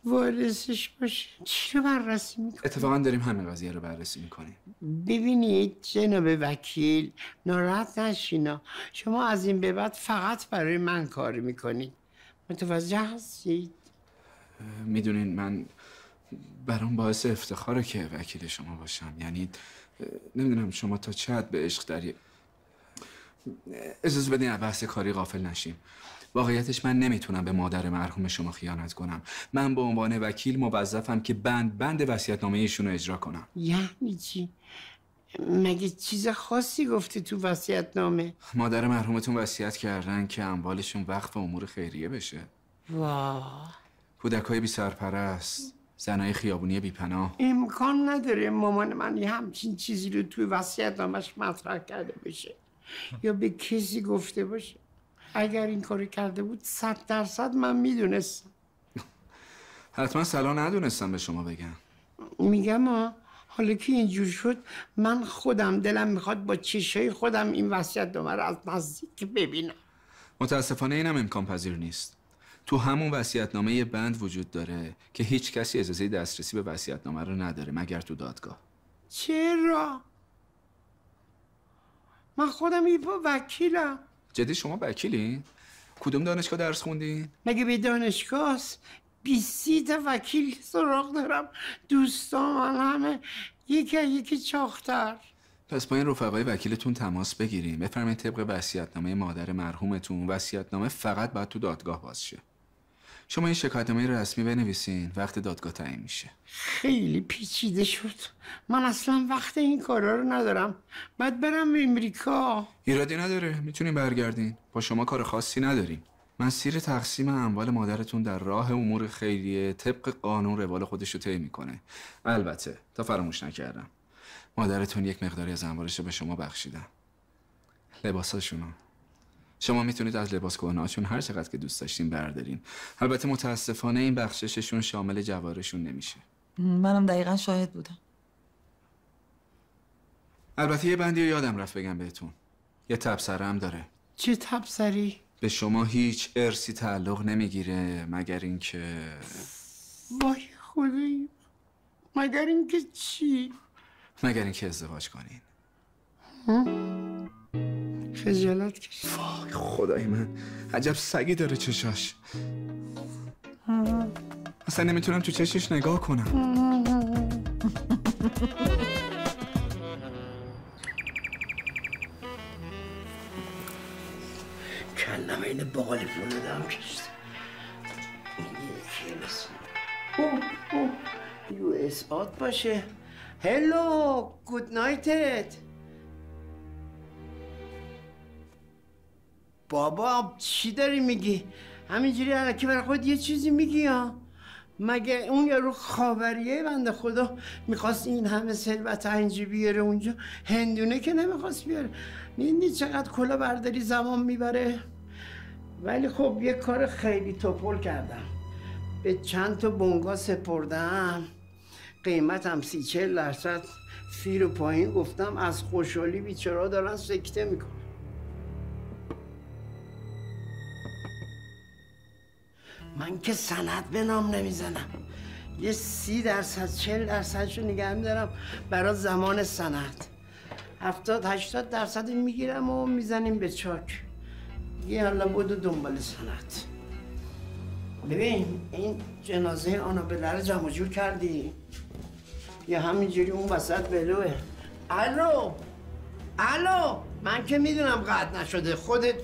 Speaker 9: وارثش باشه. چی رو بررسی میکنی؟
Speaker 1: اتفاقا داریم همین قضیه رو بررسی میکنیم.
Speaker 9: ببینید جناب وکیل، ناراحت نشینا، شما از این به بعد فقط برای من کار میکنید. متوجه هستید؟
Speaker 1: میدونین من برام باعث افتخاره که وکیل شما باشم. یعنی نمیدونم شما تا چه حد به عشق داری.
Speaker 10: اجازه بدین از بحث کاری غافل نشیم. واقعیتش من نمیتونم به مادر مرحوم شما خیانت کنم. من به عنوان وکیل موظفم که بند وصیت‌نامه ایشون رو اجرا کنم.
Speaker 9: یعنی چی؟ مگه چیز خاصی گفته تو وصیت‌نامه؟
Speaker 10: مادر مرحومتون وصیت کردن که اموالشون وقف امور خیریه بشه.
Speaker 9: واه،
Speaker 10: کودکای بی سرپرست، زنای خیابونی بی پناه.
Speaker 9: امکان نداره مامان من یه همچین چیزی رو توی وصیت‌نامه‌اش مطرح کرده بشه یا به کسی گفته باشه. اگر این کارو کرده بود 100% من میدونستم.
Speaker 10: حتما صلاح ندونستم به شما بگم.
Speaker 9: میگم حالا که اینجور شد من خودم دلم میخواد با چشای خودم این وصیت‌نامه رو از نزدیک ببینم.
Speaker 10: متاسفانه اینم امکان پذیر نیست. تو همون وصیت‌نامه یه بند وجود داره که هیچ کسی اجازه دسترسی به وصیت‌نامه رو نداره مگر تو دادگاه.
Speaker 9: چرا؟ من خودم یه وکیلم.
Speaker 10: جدی شما وکیلین؟ کدوم دانشگاه درس خوندین؟
Speaker 9: مگه به دانشگاه است؟ 20 تا وکیل سراغ دارم. دوستان من همه یکی چاختر.
Speaker 10: پس با این رفقای وکیلتون تماس بگیریم. بفرمایید طبق وصیت‌نامه مادر مرحومتون وصیت‌نامه فقط باید تو دادگاه باز شه. شما این شکایتنامه رسمی بنویسین، وقت دادگاه تعیین میشه.
Speaker 9: خیلی پیچیده شد. من اصلا وقت این کارا رو ندارم. باید برم امریکا.
Speaker 10: ایرادی نداره، میتونین برگردین. با شما کار خاصی نداریم. مسیر تقسیم اموال مادرتون در راه امور خیریه طبق قانون روال خودش رو طی میکنه. البته تا فراموش نکردم، مادرتون یک مقداری از اموالش رو به شما بخشیدن. لباساشونو شما میتونید از لباس کهنه‌هاشون هر چقدر که دوست داشتین بردارین. البته متاسفانه این بخشششون شامل جوارشون نمیشه.
Speaker 3: منم دقیقا شاهد بودم.
Speaker 10: البته یه بندی رو یادم رفت بگم بهتون. یه تبصره هم داره.
Speaker 9: چه تبصری؟
Speaker 10: به شما هیچ ارثی تعلق نمیگیره مگر اینکه
Speaker 9: وای خدایی، مگر اینکه چی؟
Speaker 10: مگر اینکه ازدواج کنین.
Speaker 9: خجالت کشید.
Speaker 10: وای خدای من، عجب سگی داره چشاش. اصلا نمیتونم تو چشش نگاه کنم.
Speaker 9: کلم این باقالی پونه دارم کشت. یکی بسیم یو اس آت باشه. هلو گود نایتت. بابا چی داری میگی؟ همینجوری الکی برای خود یه چیزی میگی ها؟ مگه اون یارو خاوریه بنده خدا میخواست این همه ثروت اینجا بیاره اونجا؟ هندونه که نمیخواست بیاره. میدونی چقدر کلا برداری زمان میبره؟ ولی خب یه کار خیلی توپل کردم. به چند تا بنگاه سپردم، قیمتم 30-40% فیر و پایین گفتم. از خوشحالی بیچاره‌ها دارن سکته میکنن. من که سند به نام نمیزنم. یه 30%-40% رو نگه میدارم برای زمان سند. 70-80% میگیرم و میزنیم به چاک. یه حالا بودو دنبال سند. ببین این جنازه آنابله رو جمع جور کردی؟ یا همینجوری اون وسط بلوه؟ الو من که میدونم قطع نشده. خودت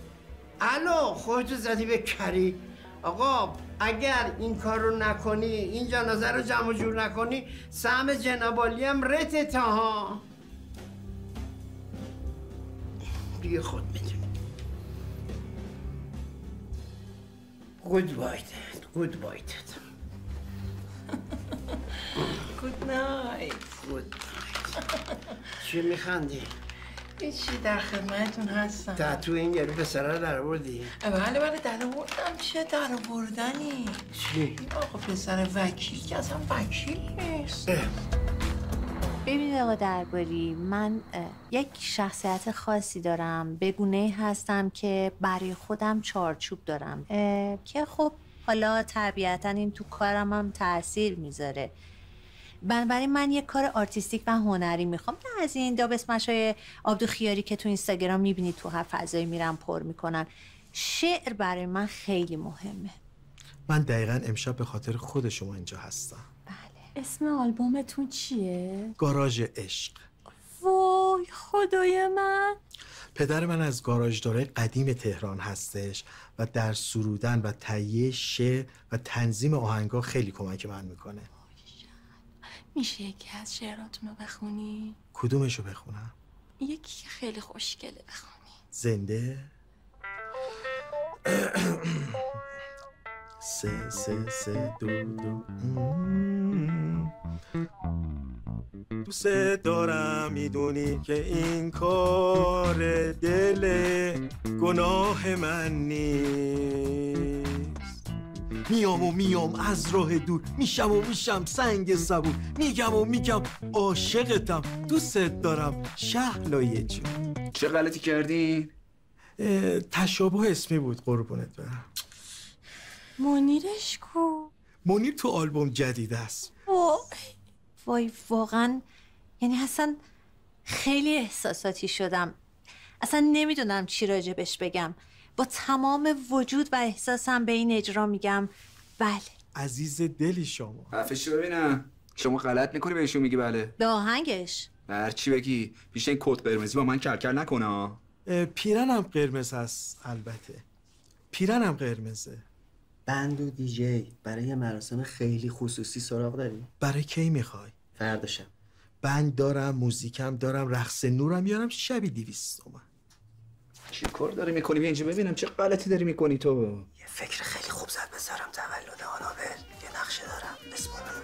Speaker 9: خودتو زدی به کری. آقا اگر این کار رو نکنی، این جنازه رو جمع جور نکنی، سهم جنابالی هم رته تا ها. دیگه خود میدونی. Good night. چی میخندی؟
Speaker 4: هیچی، در خدمتتون هستم.
Speaker 9: تحتو این یارو پسره رو در آوردی؟
Speaker 4: بله در آوردم. چه در آوردنی؟
Speaker 9: چی؟
Speaker 4: این آقا پسر وکیل که اصلا وکیل نیست.
Speaker 5: ببینید آقا درباری، من یک شخصیت خاصی دارم. به گونه‌ای هستم که برای خودم چارچوب دارم که خب حالا طبیعتا این تو کارم هم تأثیر میذاره. بنابراین من یک کار آرتیستیک و هنری میخوام، نه از این دابسمشای آبدوخیاری که تو اینستاگرام میبینید تو هر فضایی میرن پر میکنن. شعر برای من خیلی مهمه.
Speaker 11: من دقیقاً امشب به خاطر خود شما اینجا هستم.
Speaker 5: بله.
Speaker 6: اسم آلبومتون چیه؟
Speaker 11: گاراژ عشق.
Speaker 6: وای خدای من.
Speaker 11: پدر من از گاراژدارای قدیم تهران هستش و در سرودن و تهیه شعر و تنظیم آهنگا خیلی کمک من میکنه.
Speaker 6: میشه یکی از شعراتونو بخونی؟
Speaker 11: کدومشو بخونم؟
Speaker 6: یکی که خیلی خوشگله بخونی.
Speaker 11: زنده؟ سه دو دوست دارم میدونی که این کار دل گناه من نیست. میام از راه دور، میشم سنگ صبور، میگم عاشقتم، دوستت دارم شهلایه جون.
Speaker 10: چه غلطی کردین؟
Speaker 11: تشابه اسمی بود قربونت برم.
Speaker 6: منیرش کو؟
Speaker 11: منیر تو آلبوم جدید است.
Speaker 5: وای واقعا یعنی اصلا خیلی احساساتی شدم. اصلا نمیدونم چی راجبش بگم. با تمام وجود و احساسم به این اجرا میگم بله.
Speaker 11: عزیز دلی شما.
Speaker 10: حرفش رو ببینم. شما غلط میکنی بهشون میگی بله؟
Speaker 5: به آهنگش.
Speaker 10: هر چی بگی پیش این کت قرمزی با من کلکل نکنه.
Speaker 11: پیرنم قرمز هست البته. پیرنم قرمزه.
Speaker 2: بند و دیجی برای مراسم خیلی خصوصی سراغ داری؟
Speaker 11: برای کی میخوای؟
Speaker 2: فردا شب.
Speaker 11: بند دارم، موزیکم دارم، رقص نورم میارم، شبی 200 تومن.
Speaker 10: چی کار داری میکنی؟ بیا اینجا ببینم چه غلطی داری میکنی تو.
Speaker 2: یه فکر خیلی خوب زد بذارم تولد آنابل. یه نقشه دارم بسپارم.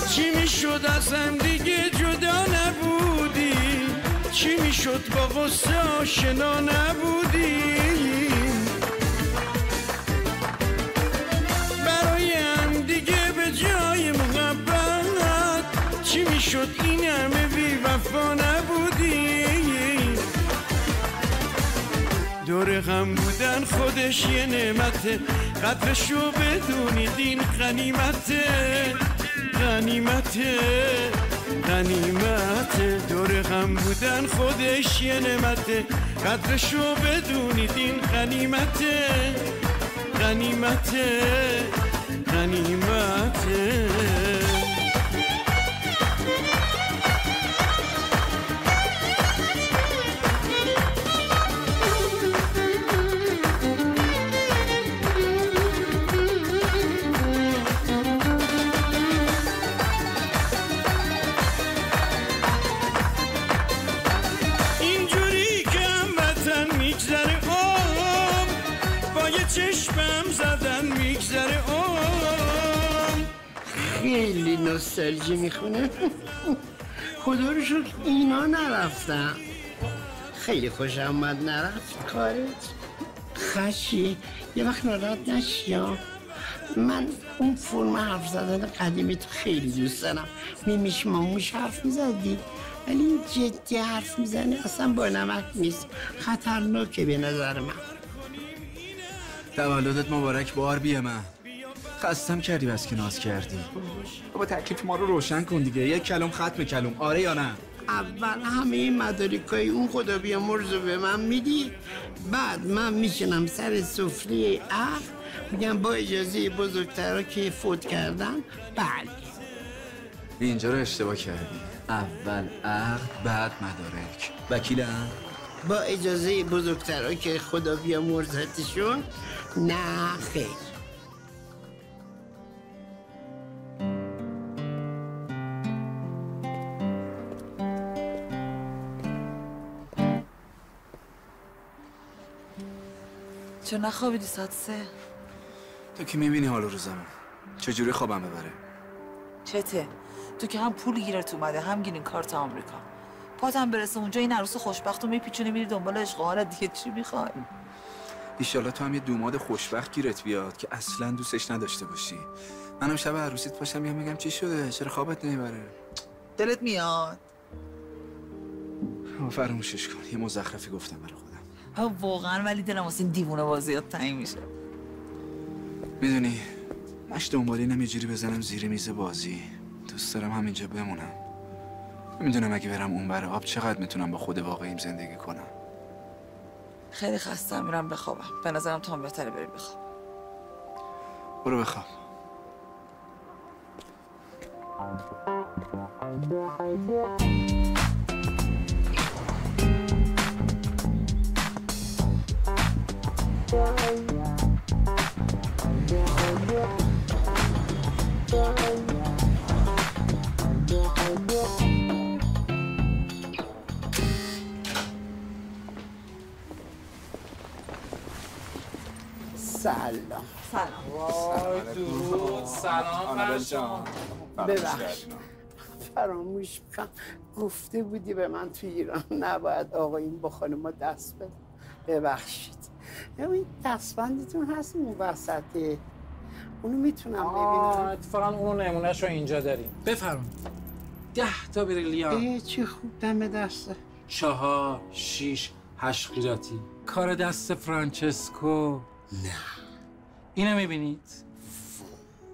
Speaker 9: چی میشد ازم دیگه جدا نبودی؟ چی میشد با غصه آشنا نبودی؟ برای هم دیگه به جای محبت چی میشد این همه بی وفا نبودی؟ دور غم بودن خودش یه نعمته، قدرشو بدونید این غنیمته. دور غم بودن خودش یه نعمته، قدرشو بدونید این غنیمته. چشمم زدن میگذره خیلی نوستالژی میخونه. خدا رو شکر اینا نرفتم. خیلی خوشم آمد نرفت خارج. خشی یه وقت ناراحت نشی. من اون فرم حرف زدن قدیمی تو خیلی دوست دارم. میمیش ماموش حرف میزدی ولی این جدی حرف میزنی اصلا با نمک نیست. خطرناکه به نظر من.
Speaker 10: تولدت مبارک باربی من. خستم کردی بس که ناز کردی. بابا تکلیف ما رو روشن کن دیگه. یک کلم ختم کلم. آره یا نه؟
Speaker 9: اول همه این مدارکای اون خدا بیامرز رو به من میدی، بعد من میشنم سر سفره عقل میگم با اجازه بزرگترها که فوت کردن بله.
Speaker 10: اینجا رو اشتباه کردی. اول عقل بعد مدارک. وکیلم؟
Speaker 9: با اجازه بزرگترها که خدا بیامرزتشون نه خیر.
Speaker 3: چون نخوابیدی ساعت 3؟
Speaker 10: تو که میبینی حال روزمو. چجوری خوابم ببره؟
Speaker 3: چته؟ تو که هم پول گیرت اومده هم گیرین کارت آمریکا. پاتم برسه اونجا این عروس خوشبخت رو میپیچونی میری دنبال عشق و حالت دیگه چی میخوای؟
Speaker 10: ایشالله تو هم یه دوماد خوشبخت گیرت بیاد که اصلا دوستش نداشته باشی. منم شب عروسیت پاشم میگم چی شده؟ چرا خوابت نمیبره؟
Speaker 3: دلت میاد؟
Speaker 10: فراموشش کن. یه مزخرفی گفتم برای خودم.
Speaker 3: واقعا ولی دلم واسه این دیوونه بازیات تنگ میشه.
Speaker 10: میدونی مش دنبالینم یه جوری بزنم زیر میز بازی. دوست دارم همینجا بمونم. میدونم اگه برم اون بر آب چقدر میتونم با خود واقعیم زندگی کنم.
Speaker 3: خیلی خستم میرم بخوابم. به نظرم تو هم بهتره بری بخواب.
Speaker 10: برو بخواب.
Speaker 9: سلام.
Speaker 12: درود. سلام
Speaker 9: ببخش فراموش میکنم گفته بودی به من تو ایران نباید آقایون با خانما دست بدن. ببخشید. این دستبندتون هست اون وسطه، اونو میتونم ببینم؟
Speaker 12: اتفاقا اونو نمونهش رو اینجا داریم. بفرمایید. 10 تا بریلیان.
Speaker 9: چه خوب دم دسته.
Speaker 12: 4 6 8 قیراطی. کار دست فرانچسکو.
Speaker 9: نه.
Speaker 12: اینو میبینید؟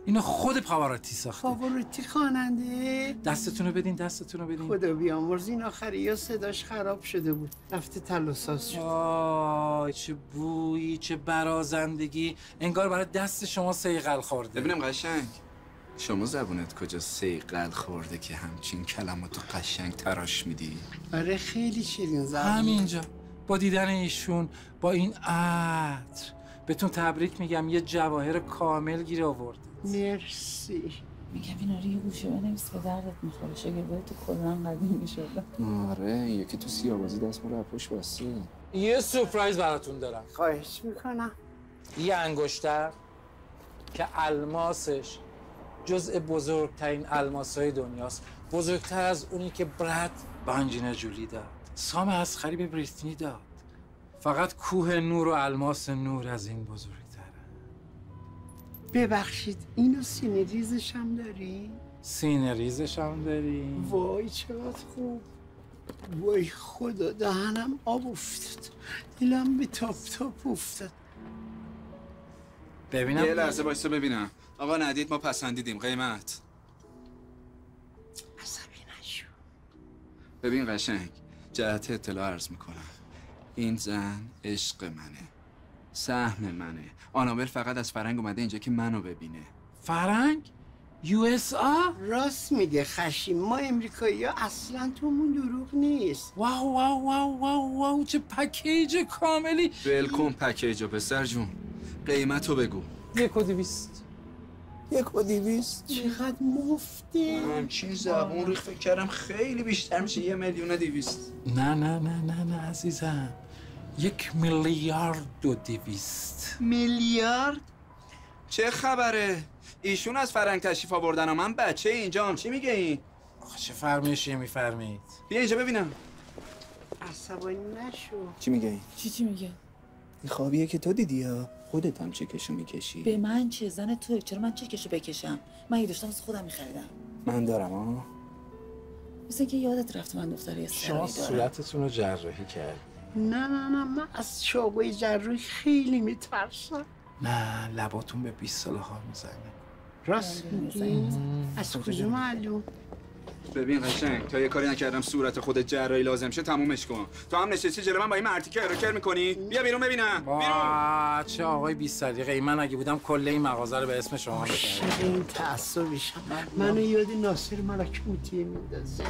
Speaker 12: اینو خود پاوراتی ساخته.
Speaker 9: پاوراتی خواننده؟
Speaker 12: دستتونو بدین، دستتونو بدین.
Speaker 9: خدا بیامرز این آخری یا صداش خراب شده بود. رفته تلاساز شد.
Speaker 12: آه چه بویی، چه برازندگی. انگار برای دست شما صیقل خورده.
Speaker 10: ببینم قشنگ. شما زبونت کجا صیقل خورده که همچین کلماتو قشنگ تراش میدی؟
Speaker 9: آره خیلی شیرین زبون.
Speaker 12: همینجا با دیدن ایشون با این عطر بهتون تبریک میگم، یه جواهر کامل گیر آورد.
Speaker 9: مرسی.
Speaker 3: میگم اینا رو یه گوشه بنویس به دردت میخوره. شاگردای تو کلن قدیمی شده.
Speaker 10: آره یکی تو سیاوازی دست رو پشت بسته.
Speaker 12: یه سورپرایز براتون دارم.
Speaker 9: خواهش میکنم.
Speaker 12: یه انگشتر که الماسش جزء بزرگترین الماسای دنیاست، بزرگتر از اونی که براد بانجینا جولی داد، سام اسخری به بریتنی داد. فقط کوه نور و الماس نور از این بزرگتره.
Speaker 9: ببخشید اینو سینه ریزش هم داری؟
Speaker 12: سینه ریزش هم داری؟
Speaker 9: وای چقدر خوب. وای خدا دهنم آب افتاد، دلم به تاپ تاپ افتاد.
Speaker 12: ببینم
Speaker 10: یه لحظه وایسا ببینم. آقا ندید ما پسندیدیم. قیمت؟
Speaker 9: عصبی نشو.
Speaker 10: ببین قشنگ جهت اطلاع عرض میکنم. این زن عشق منه، سهم منه. آنابل فقط از فرنگ اومده اینجا که منو ببینه.
Speaker 12: فرنگ؟ USA؟
Speaker 9: راست میگه خشیم. ما امریکایی ها اصلا تومون دروغ نیست.
Speaker 12: واو واو واو واو واو چه پکیج کاملی.
Speaker 10: ولکن پکیجو پسر جون. قیمتو بگو.
Speaker 12: 1,200.
Speaker 9: 1,200 چقدر مفته.
Speaker 10: همچین زبون ریخ فکر کردم خیلی بیشتر میشه. 1,200,000.
Speaker 12: نه نه نه نه نه عزیزم، 1,200,000,000.
Speaker 9: میلیارد؟
Speaker 10: چه خبره؟ ایشون از فرنگ تشریف آوردن و من بچه اینجام. چی میگه این؟
Speaker 12: آخه چه فرمایشی میفرمایید؟
Speaker 10: بیا اینجا ببینم.
Speaker 9: عصبانی نشو.
Speaker 10: چی میگه این؟
Speaker 3: چی میگه؟
Speaker 10: این خوابیه که تو دیدی ها؟ خودت هم چکشو میکشی؟
Speaker 3: به من چه؟ زن توی، چرا من چکشو بکشم؟ من یه داشتم از خودم میخریدم.
Speaker 10: من دارم ها.
Speaker 3: مثل که یادت رفت من دختری
Speaker 12: شما
Speaker 3: دارم.
Speaker 12: صورتتون رو جراحی کرد.
Speaker 9: نه من از چاقوی جراحی خیلی میترسم.
Speaker 12: نه لباتون به 20 سال ها میزنه.
Speaker 9: راست میگی؟ از کجا معلوم؟
Speaker 10: ببین قشنگ تا یه کاری نکردم صورت خودت جراحی لازم شه تمومش کن. تو هم نشستی جلو من با این مرتیکه اروکر میکنی؟ بیا بیرون ببینم. بیرون.
Speaker 12: چه آقای 20 سلیقه‌ای. من اگه بودم کل این مغازه رو به اسم شما
Speaker 9: عاشق این تعصبیشم. منو یاد ناصر ملکوتی میندازه.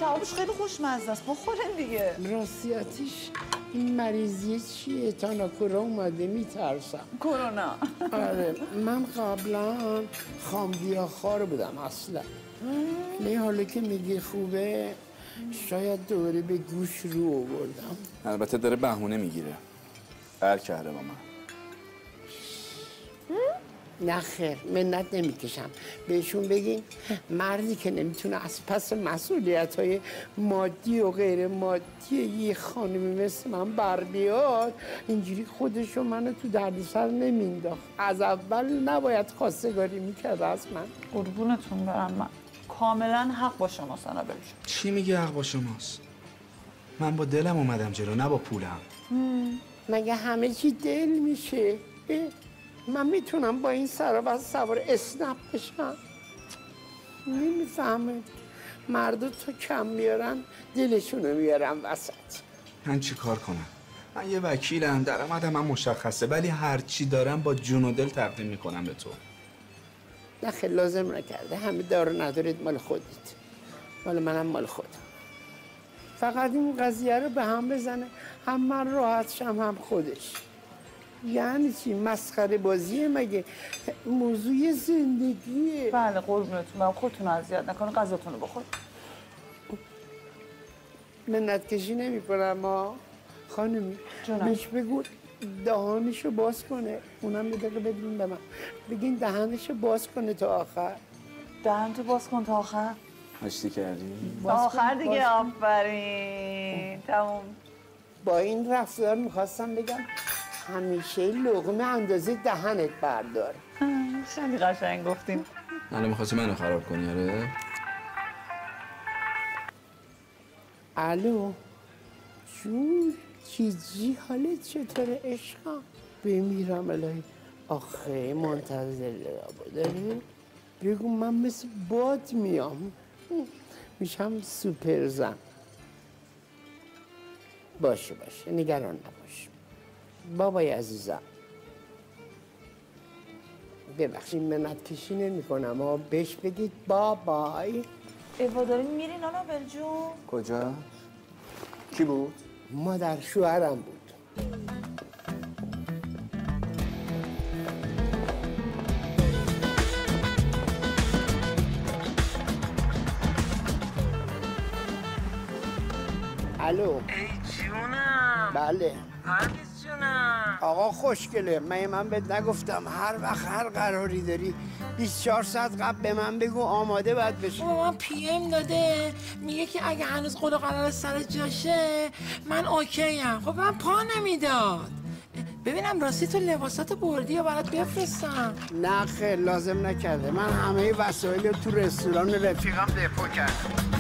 Speaker 3: تعابش خیلی خوشمزه است، بخورین دیگه.
Speaker 9: راستیاتش این مریضیه چیه؟ تاناکورا اومده میترسم.
Speaker 3: کرونا.
Speaker 9: آره من قبلا خامگیاخوار بودم اصلا. نه حالا که میگی خوبه شاید دوره به گوش رو آوردم.
Speaker 10: البته داره بهونه میگیره. قهر کرده با من.
Speaker 9: نه خیر منت نمیکشم. بهشون بگین مردی که نمیتونه از پس مسئولیت‌های مادی و غیر مادی یه خانمی مثل من بر بیاد اینجوری خودشو منو تو دردسر نمینداخت. از اول نباید خواستگاری میکرد از من.
Speaker 3: قربونتون برم، من کاملا حق با شماست آنابل جون.
Speaker 10: چی میگه حق با شماست؟ من با دلم اومدم جلو نه با پولم.
Speaker 9: مگه همه چی دل میشه؟ من میتونم با این سرابست سوار اسنپ بشم؟ نمیفهمه مردا تا کم میارن دلشونو میارن وسط.
Speaker 10: من چی کار کنم؟ من یه وکیلم، درآمدم من مشخصه، ولی هر چی دارم با جون و دل تقدیم میکنم به تو.
Speaker 9: نه خیلی لازم نکرده، همه دارو ندارید مال خودت، مال منم مال خودم. فقط این قضیه رو به هم بزنه، هم من راحت شم هم خودش. یعنی چی؟ مسخره بازیه مگه؟ موضوع زندگیه.
Speaker 3: بله قربونتون برم، خودتون اذیت نکنه، غذاتون رو بخور.
Speaker 9: منت کشی نمی کنم ما خانمی.
Speaker 3: جونم.
Speaker 9: بهش بگو دهانشو باز کنه، اونم یه دقیقه بدون به من بگین دهنشو باز کنه تا آخر.
Speaker 3: دهنتو باز کن تا آخر.
Speaker 10: مشتی کردی؟
Speaker 3: تا آخر دیگه. آفرین تموم.
Speaker 9: با این رفتار میخواستم بگم همیشه لقمه اندازه دهنت بردار.
Speaker 3: خیلی قشنگ گفتیم.
Speaker 10: الان میخواستی منو خراب کنی آره؟
Speaker 9: الو جون چیزی حالت چطوره عشقم؟ بمیرم الهی. آخه منتظر لابا داری؟ بگو من مثل باد میام، میشم سوپر زن. باشه نگران نباش بابای عزیزم. ببخشید منت کشی نمی کنم اما بهش بگید بابای.
Speaker 3: ایوا دارین میرین آنابل جون؟
Speaker 10: کجا؟ کی بود؟
Speaker 9: مادر شوهرم بود. الو.
Speaker 13: ای جونم.
Speaker 9: بله.
Speaker 13: پرویز جونم.
Speaker 9: آقا خوشگله، من بهت نگفتم هر وقت هر قراری داری 24 ساعت قبل به من بگو آماده باید بشی.
Speaker 13: بابا من پی ام داده میگه که اگه هنوز قول و قرار سر جاشه من اوکی ام. خب من پا نمیداد. ببینم راستی تو لباسات بردی یا برات بفرستم؟
Speaker 9: نه خیر لازم نکرده، من همه وسایل تو رستوران رفیقم دپو کردم.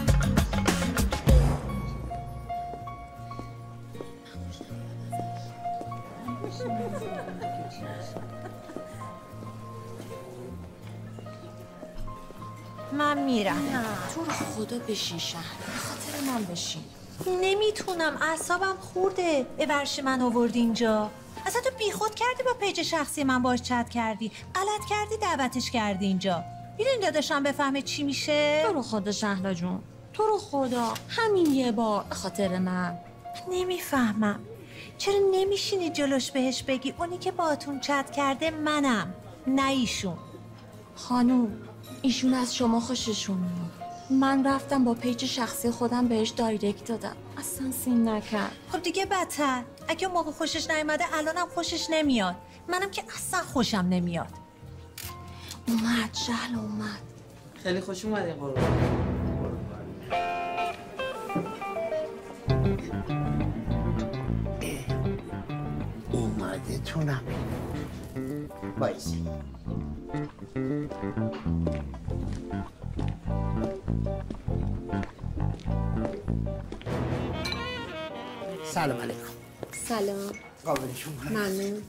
Speaker 5: من میرم.
Speaker 6: تو رو خدا بشین شهر، به خاطر من بشین.
Speaker 5: نمیتونم، اعصابم خورده. به ورش من آوردی اینجا. اصلا تو بیخود کردی با پیج شخصی من باش چت کردی، غلط کردی دعوتش کردی اینجا. میدونی داداشم بفهمه چی میشه؟
Speaker 6: تو رو خدا شهلا جون، تو رو خدا همین یه بار به خاطر من.
Speaker 5: نمیفهمم چرا نمیشینی جلوش بهش بگی اونی که باهاتون چت کرده منم نه ایشون.
Speaker 6: خانوم ایشون از شما خوششون میاد. من رفتم با پیج شخصی خودم بهش دایرکت دادم، اصلا سین نکرد.
Speaker 5: خب دیگه بدتر، اگه موقع خوشش نیومده الانم خوشش نمیاد. منم که اصلا خوشم نمیاد.
Speaker 6: اومد شهلا اومد.
Speaker 3: خیلی خوش اومدین قربان.
Speaker 9: اومده تونم بایزی. سلام علیکم.
Speaker 6: سلام.
Speaker 9: قابل شما.
Speaker 6: ممنون.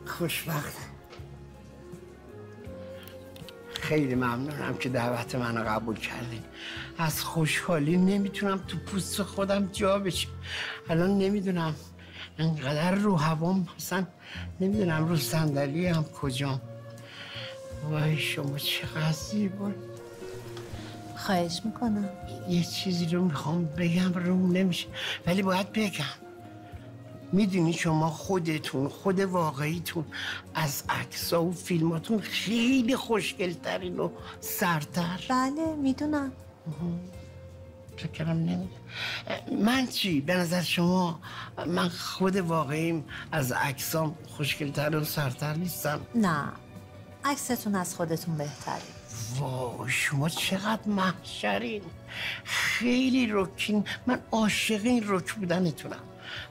Speaker 9: خوشبخت. خیلی ممنونم که دعوت منو قبول کردین. از خوشحالی نمیتونم تو پوست خودم جا بشم. الان نمیدونم انقدر رو هوام، مثلا نمیدونم رو صندلی هم کجام. وای شما چقدر زیبا.
Speaker 5: خواهش میکنم.
Speaker 9: یه چیزی رو میخوام بگم روم نمیشه ولی باید بگم. میدونی شما خودتون، خود واقعیتون از عکس‌ها و فیلماتون خیلی خوشگل‌ترین و سرتر.
Speaker 5: بله میدونم.
Speaker 9: فکرم نمیدونم. من چی؟ به نظر شما من خود واقعیم از عکسام خوشگل‌تر و سرتر نیستم؟
Speaker 5: نه عکستون از خودتون بهتری.
Speaker 9: وای شما چقدر محشرین، خیلی رکین. من عاشق این رک بودنتونم.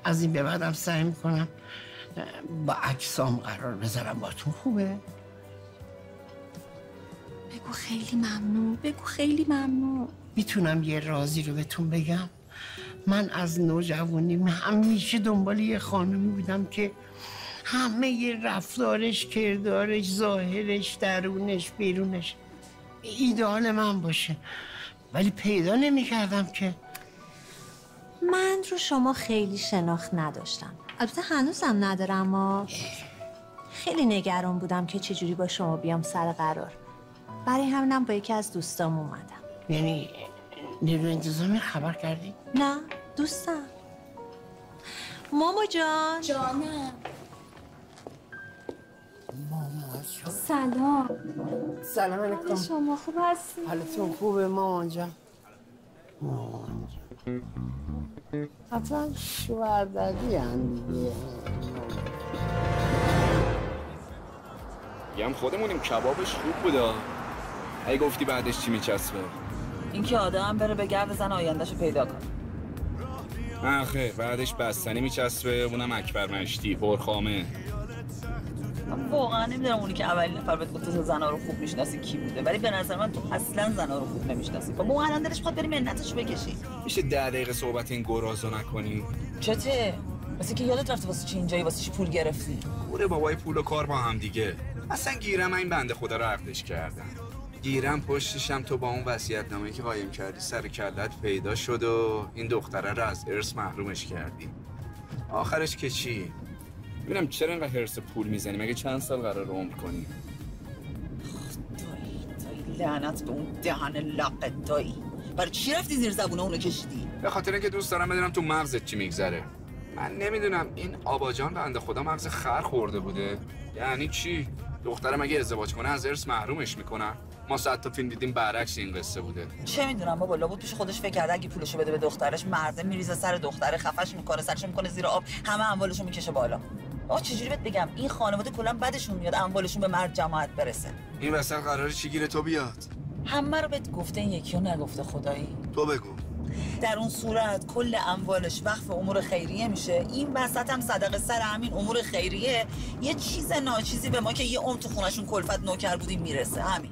Speaker 9: از این به بعدم سعی میکنم با عکسام قرار بذارم. باتون خوبه؟
Speaker 6: بگو خیلی ممنون، بگو خیلی ممنون.
Speaker 9: میتونم یه رازی رو بهتون بگم؟ من از نوجوانیم همیشه دنبال یه خانمی بودم که همه یه رفتارش، کردارش، ظاهرش، درونش، بیرونش ایدئال من باشه، ولی پیدا نمی‌کردم که.
Speaker 5: من رو شما خیلی شناخت نداشتم، البته هنوزم ندارم، اما خیلی نگران بودم که چجوری با شما بیام سر قرار. برای همینم با یکی از دوستام اومدم.
Speaker 9: یعنی نیروی انتظامی خبر کردی؟
Speaker 5: نه، دوستم. ماما جان.
Speaker 6: جانم.
Speaker 9: ماما
Speaker 6: سلام.
Speaker 9: سلام علیکم.
Speaker 6: شما خوب هستی؟
Speaker 9: حالتون خوبه مامان جان؟ مامان جان حتما شوهردادی هم دیگه.
Speaker 10: هم خودمونیم کبابش خوب بودا. اگه گفتی بعدش چی میچسبه؟
Speaker 3: اینکه آدم بره به گرد زن آیندهشو پیدا کنه.
Speaker 10: آخه بعدش بستنی میچسبه، اونم اکبر مشتی پرخامه.
Speaker 3: من واقعا نمیدونم اونی که اولین نفر بهت گفت تو زنا رو خوب میشناسی کی بوده، ولی به نظر من تو اصلا زنا رو خوب نمیشناسی. بابا الان دلش میخواد بری منتشو بکشی.
Speaker 10: میشه 10 دقیقه صحبت این گرازو نکنی؟
Speaker 3: چته؟ واسه که یادت رفته واسه چی اینجایی، واسه چی پول گرفتی؟
Speaker 10: کوره بابای پول و کار با هم دیگه. اصلا گیرم این بنده خدا رو عقدش کردم. گیرم پشتشم تو با اون وصیت‌نامه‌ای که قایم کردی سر کلت پیدا شد و این دختره رو از ارث محرومش کردی. آخرش که چی؟ ببینم چرا اینقدر حرص پول میزنی؟ مگه چند سال قرار عمر کنی؟
Speaker 3: دایی لعنت به اون دهن لقت دایی. برای چی رفتی زیر زبونه اونو کشیدی؟
Speaker 10: به خاطر اینکه دوست دارم بدونم تو مغزت چی میگذره. من نمیدونم این آباجان بنده خدا مغز خر خورده بوده. یعنی چی؟ دختره مگه ازدواج کنه از ارث محرومش میکنن؟ ما 100 تا فیلم دیدیم برعکس این قصه بوده.
Speaker 3: چه میدونم بابا، لابد پیش خودش فکر کرده اگه پولشو بده به دخترش مرده میریزه سر دختره، خفش میکنه، سرش میکنه زیر آب، همه اموالشو میکشه بالا. آقا چجوری بهت بگم این خانواده کلا بعدشون میاد اموالشون به مرد جماعت برسه.
Speaker 10: این وسط قراره چی گیره تو بیاد؟
Speaker 3: همه رو بهت گفته، این یکی رو نگفته خدایی.
Speaker 10: تو بگو.
Speaker 3: در اون صورت کل اموالش وقف امور خیریه میشه، این وسط هم صدقه سر همین امور خیریه یه چیز ناچیزی به ما که یه عمر تو خونشون کلفت نوکر بودیم میرسه. همین.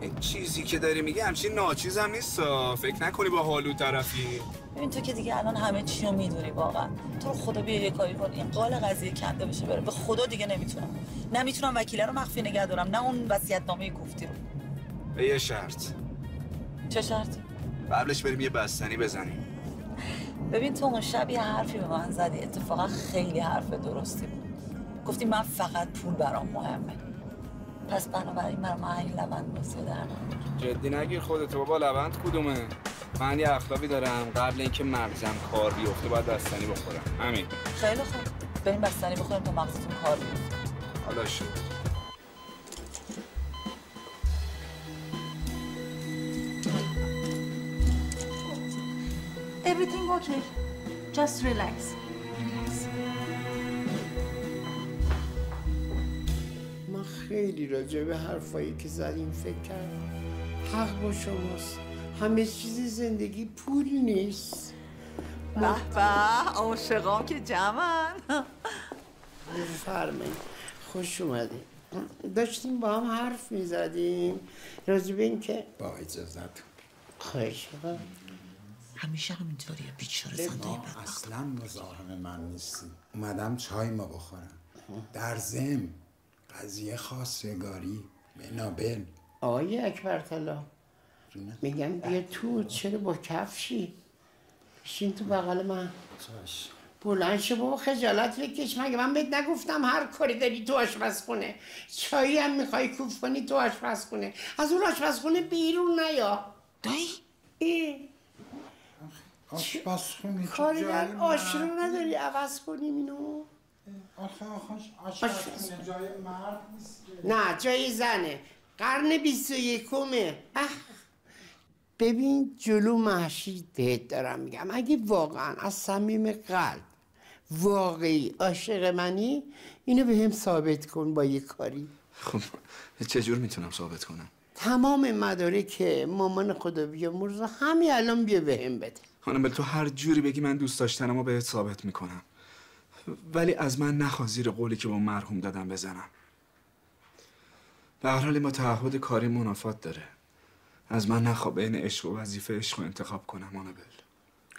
Speaker 10: این چیزی که داری میگه همچین ناچیز هم نیستا. فکر نکنی با حالو طرفی.
Speaker 3: ببین تو که دیگه الان همه چی رو میدونی واقعا. تو رو خدا بیا یه کاری کن این قال قضیه کنده بشه بره. به خدا دیگه نمیتونم وکیله رو مخفی نگه دارم، نه اون وصیت‌نامه کوفتی رو.
Speaker 10: به یه شرط.
Speaker 3: چه شرطی؟
Speaker 10: قبلش بریم یه بستنی بزنیم.
Speaker 3: ببین تو اون شب یه حرفی به من زدی، اتفاقا خیلی حرف درستی بود. گفتی من فقط پول برام مهمه. پس بنابراین من این لبند بازی در
Speaker 10: جدی نگیر خودتو بابا، لبند کدومه؟ من یه اخلاقی دارم، قبل اینکه مغزم کار بیفته باید بستنی بخورم. همین.
Speaker 3: خیلی خوب. بریم بستنی بخوریم تا مغزتون کار بیفته.
Speaker 10: حالا شد.
Speaker 5: Everything okay. Just relax.
Speaker 9: من خیلی راجع به حرفایی که زدیم فکر کردم. حق با شماست. همه چیز زندگی پول نیست.
Speaker 3: به به عاشقام که جمعن.
Speaker 9: بفرمایید. خوش اومدید. داشتیم با هم حرف میزدیم راجع به این که
Speaker 7: با اجازتون.
Speaker 9: خواهش می‌کنم.
Speaker 3: همیشه همینطوریه بیچاره صندوق
Speaker 7: ما اصلا مزاحم من نیستیم. اومدم چای ما بخورم. در ضمن قضیه خواستگاری به نابل.
Speaker 9: آقای اکبرطلا میگم بیا تو، چرا با کفشی؟ بشین تو بغل من.
Speaker 7: چاش.
Speaker 9: بلند شو بابا، خجالت بکش. مگه من بهت نگفتم هر کاری داری تو آشپزخونه؟ چایی هم میخوای کوف کنی تو آشپزخونه، از اون آشپزخونه بیرون نیا.
Speaker 3: دایی؟
Speaker 7: آشپزخونه
Speaker 9: کاری در آشرو نداری عوض کنیم اینو؟
Speaker 7: آخه آشپزخونه جای مرد نیست.
Speaker 9: نه جای زنه، قرن 21مه. ببین جلو محشید بهت دارم میگم، اگه واقعا از صمیم قلب واقعی عاشق منی اینو به هم ثابت کن با یه کاری.
Speaker 10: خب چجور میتونم ثابت کنم؟
Speaker 9: تمام مدارک مامان خدا بیامرز همین الان بیا به هم بده.
Speaker 10: خانم تو هر جوری بگی من دوست داشتنمو بهت ثابت میکنم، ولی از من نخوا زیر قولی که با مرحوم دادم بزنم. به هر حال ما تعهد کاری منافات داره. از من نخوا بین عشق و وظیفه عشق رو انتخاب کنم آنابل.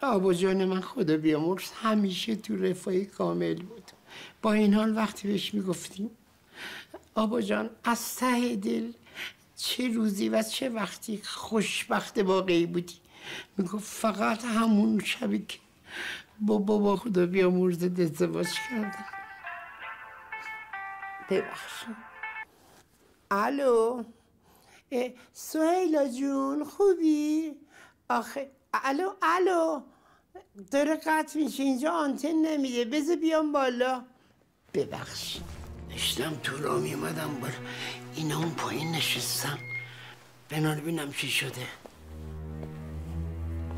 Speaker 9: آبا جان من خدا بیامرز همیشه تو رفاه کامل بود. با این حال وقتی بهش میگفتیم آبا جان از ته دل چه روزی و چه وقتی خوشبخت واقعی بودی، میگفت فقط همون شبی که با بابا خدا بیامرزت ازدواج کردم. ببخشید. الو سهیلا جون خوبی؟ آخه الو داره قطع میشه اینجا آنتن نمیده، بذار بیام بالا. ببخشید داشتم تو راه میومدم بالا، اینا اون پایین نشستم، بنال ببینم چی شده.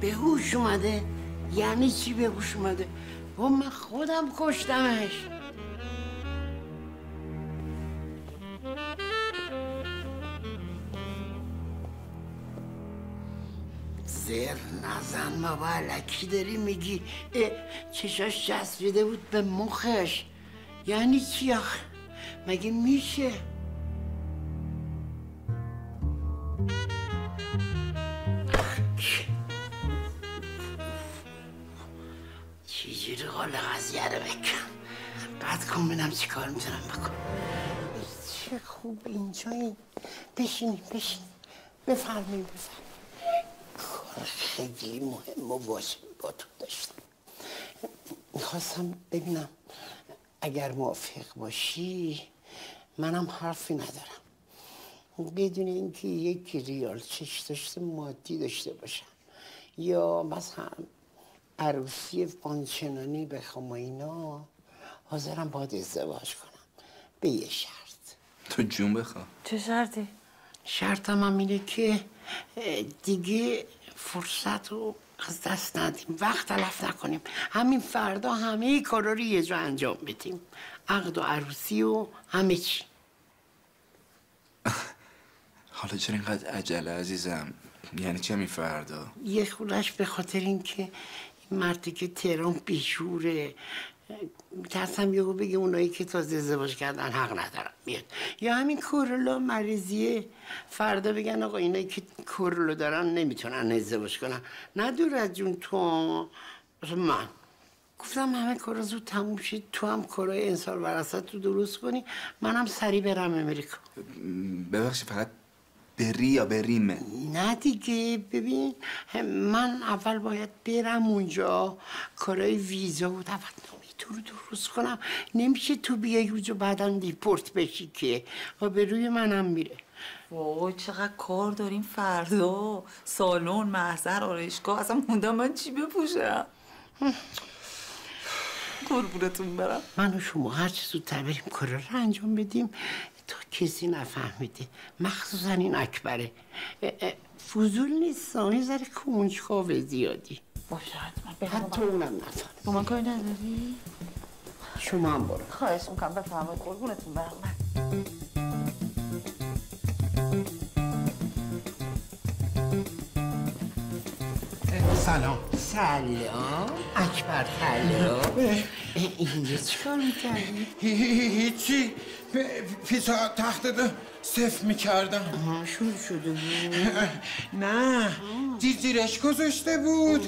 Speaker 9: به هوش اومده؟ یعنی چی به هوش اومده؟ با من خودم کشتمش. زر نزن بابا، الکی داری میگی. چشاش چسبیده بود به مخش. یعنی چی آخه؟ مگه میشه؟ چجوری حال قضیه رو بکنم؟ قطع کن ببینم چی کار میتونم بکنم. چه خوب اینجایی. بشینیم بفرمایید. کار خیلی مهم و واجب با تو داشتم. میخواستم ببینم اگر موافق باشی، منم حرفی ندارم، بدون اینکه یک ریال چش داشته مادی داشته باشم یا مثلا عروسی آنچنانی بخوام و اینا، حاضرم باید ازدواج کنم به یه شرط.
Speaker 10: تو جون بخواه.
Speaker 3: چه شرطی؟
Speaker 9: شرطم هم اینه که دیگه فرصت رو از دست ندیم، وقت تلف نکنیم، همین فردا همه کارا رو یه جا انجام بدیم، عقد و عروسی و همه چی.
Speaker 10: حالا چرا اینقدر عجله عزیزم؟ یعنی چه همین فردا؟
Speaker 9: یه خودش به خاطر اینکه این مردی که تهران بیشوره، میترسم یهو بگه اونایی که تازه ازدواج کردن حق ندارن بیاد، یا همین کرولا مریضیه فردا بگن آقا اینایی که کرولا دارن نمیتونن ازدواج کنن. نه دور از جون تو من گفتم همه کارا زود تموم شد، تو هم کارای انسان وراثت رو درست کنی، منم سریع برم امریکا.
Speaker 10: ببخشید فقط بری یا بریمه؟ نه
Speaker 9: دیگه ببین، من اول باید برم اونجا کارای ویزا و دعوتنامه تو رو درست کنم. نمیشه تو بیای اونجا بعداً دیپورت بشی که به روی منم میره.
Speaker 3: وای چقدر کار داریم فردا، سالن، محضر، آرایشگاه، اصلا موندم من چی بپوشم. قربونتون برم.
Speaker 9: من و شما هر چه زودتر بریم کارا رو انجام بدیم تا کسی نفهمیده، مخصوصا این اکبره. فضول نیست، یه ذره کنجکاوه زیادی.
Speaker 3: باشه حتما.
Speaker 9: حتی اونم نفهم.
Speaker 3: با من کاری نداری؟
Speaker 9: شما هم برو.
Speaker 3: خواهش میکنم بفرمایید، قربونتون برم.
Speaker 7: سلام.
Speaker 9: سلام اکبر. سلام. اینجا چی کار میکردی؟
Speaker 7: هیچی، پیزا تخت رو صفر میکردم.
Speaker 9: شروع شده بود؟
Speaker 7: نه، زیرش گذاشته بود،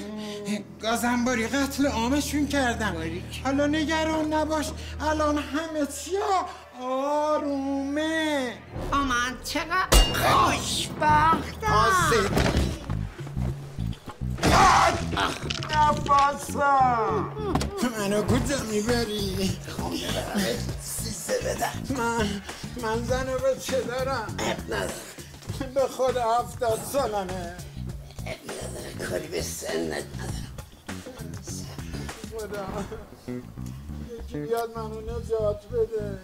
Speaker 7: گازنباری قتل عامشون کردم. حالا نگران نباش، الان همه چیا آرومه.
Speaker 9: من چقدر خوشبختم.
Speaker 7: نفاسم منو کجا میبری؟
Speaker 9: سیسه بده.
Speaker 7: من زن و بچه دارم. به خود 70 سالمه.
Speaker 9: کاری به سنت ندارم.
Speaker 7: خدا یکی بیاد منو نجات بده.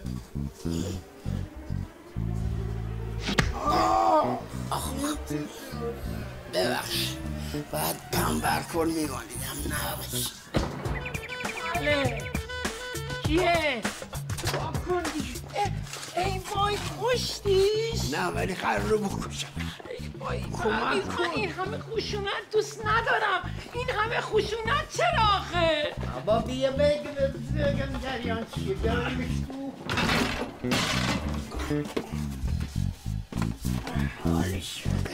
Speaker 9: ببخش، باید پنبرکن میمانیدم. نباش. بله کیه؟ با کن دیگه. ای وای کشتیش؟ نه ولی قرار رو بکشم.
Speaker 13: ای وای من این همه خشونت دوست ندارم. این همه خشونت چرا آخه؟
Speaker 9: بابا بیا بگم جریان چیه. بیاریمش تو. حالش شده.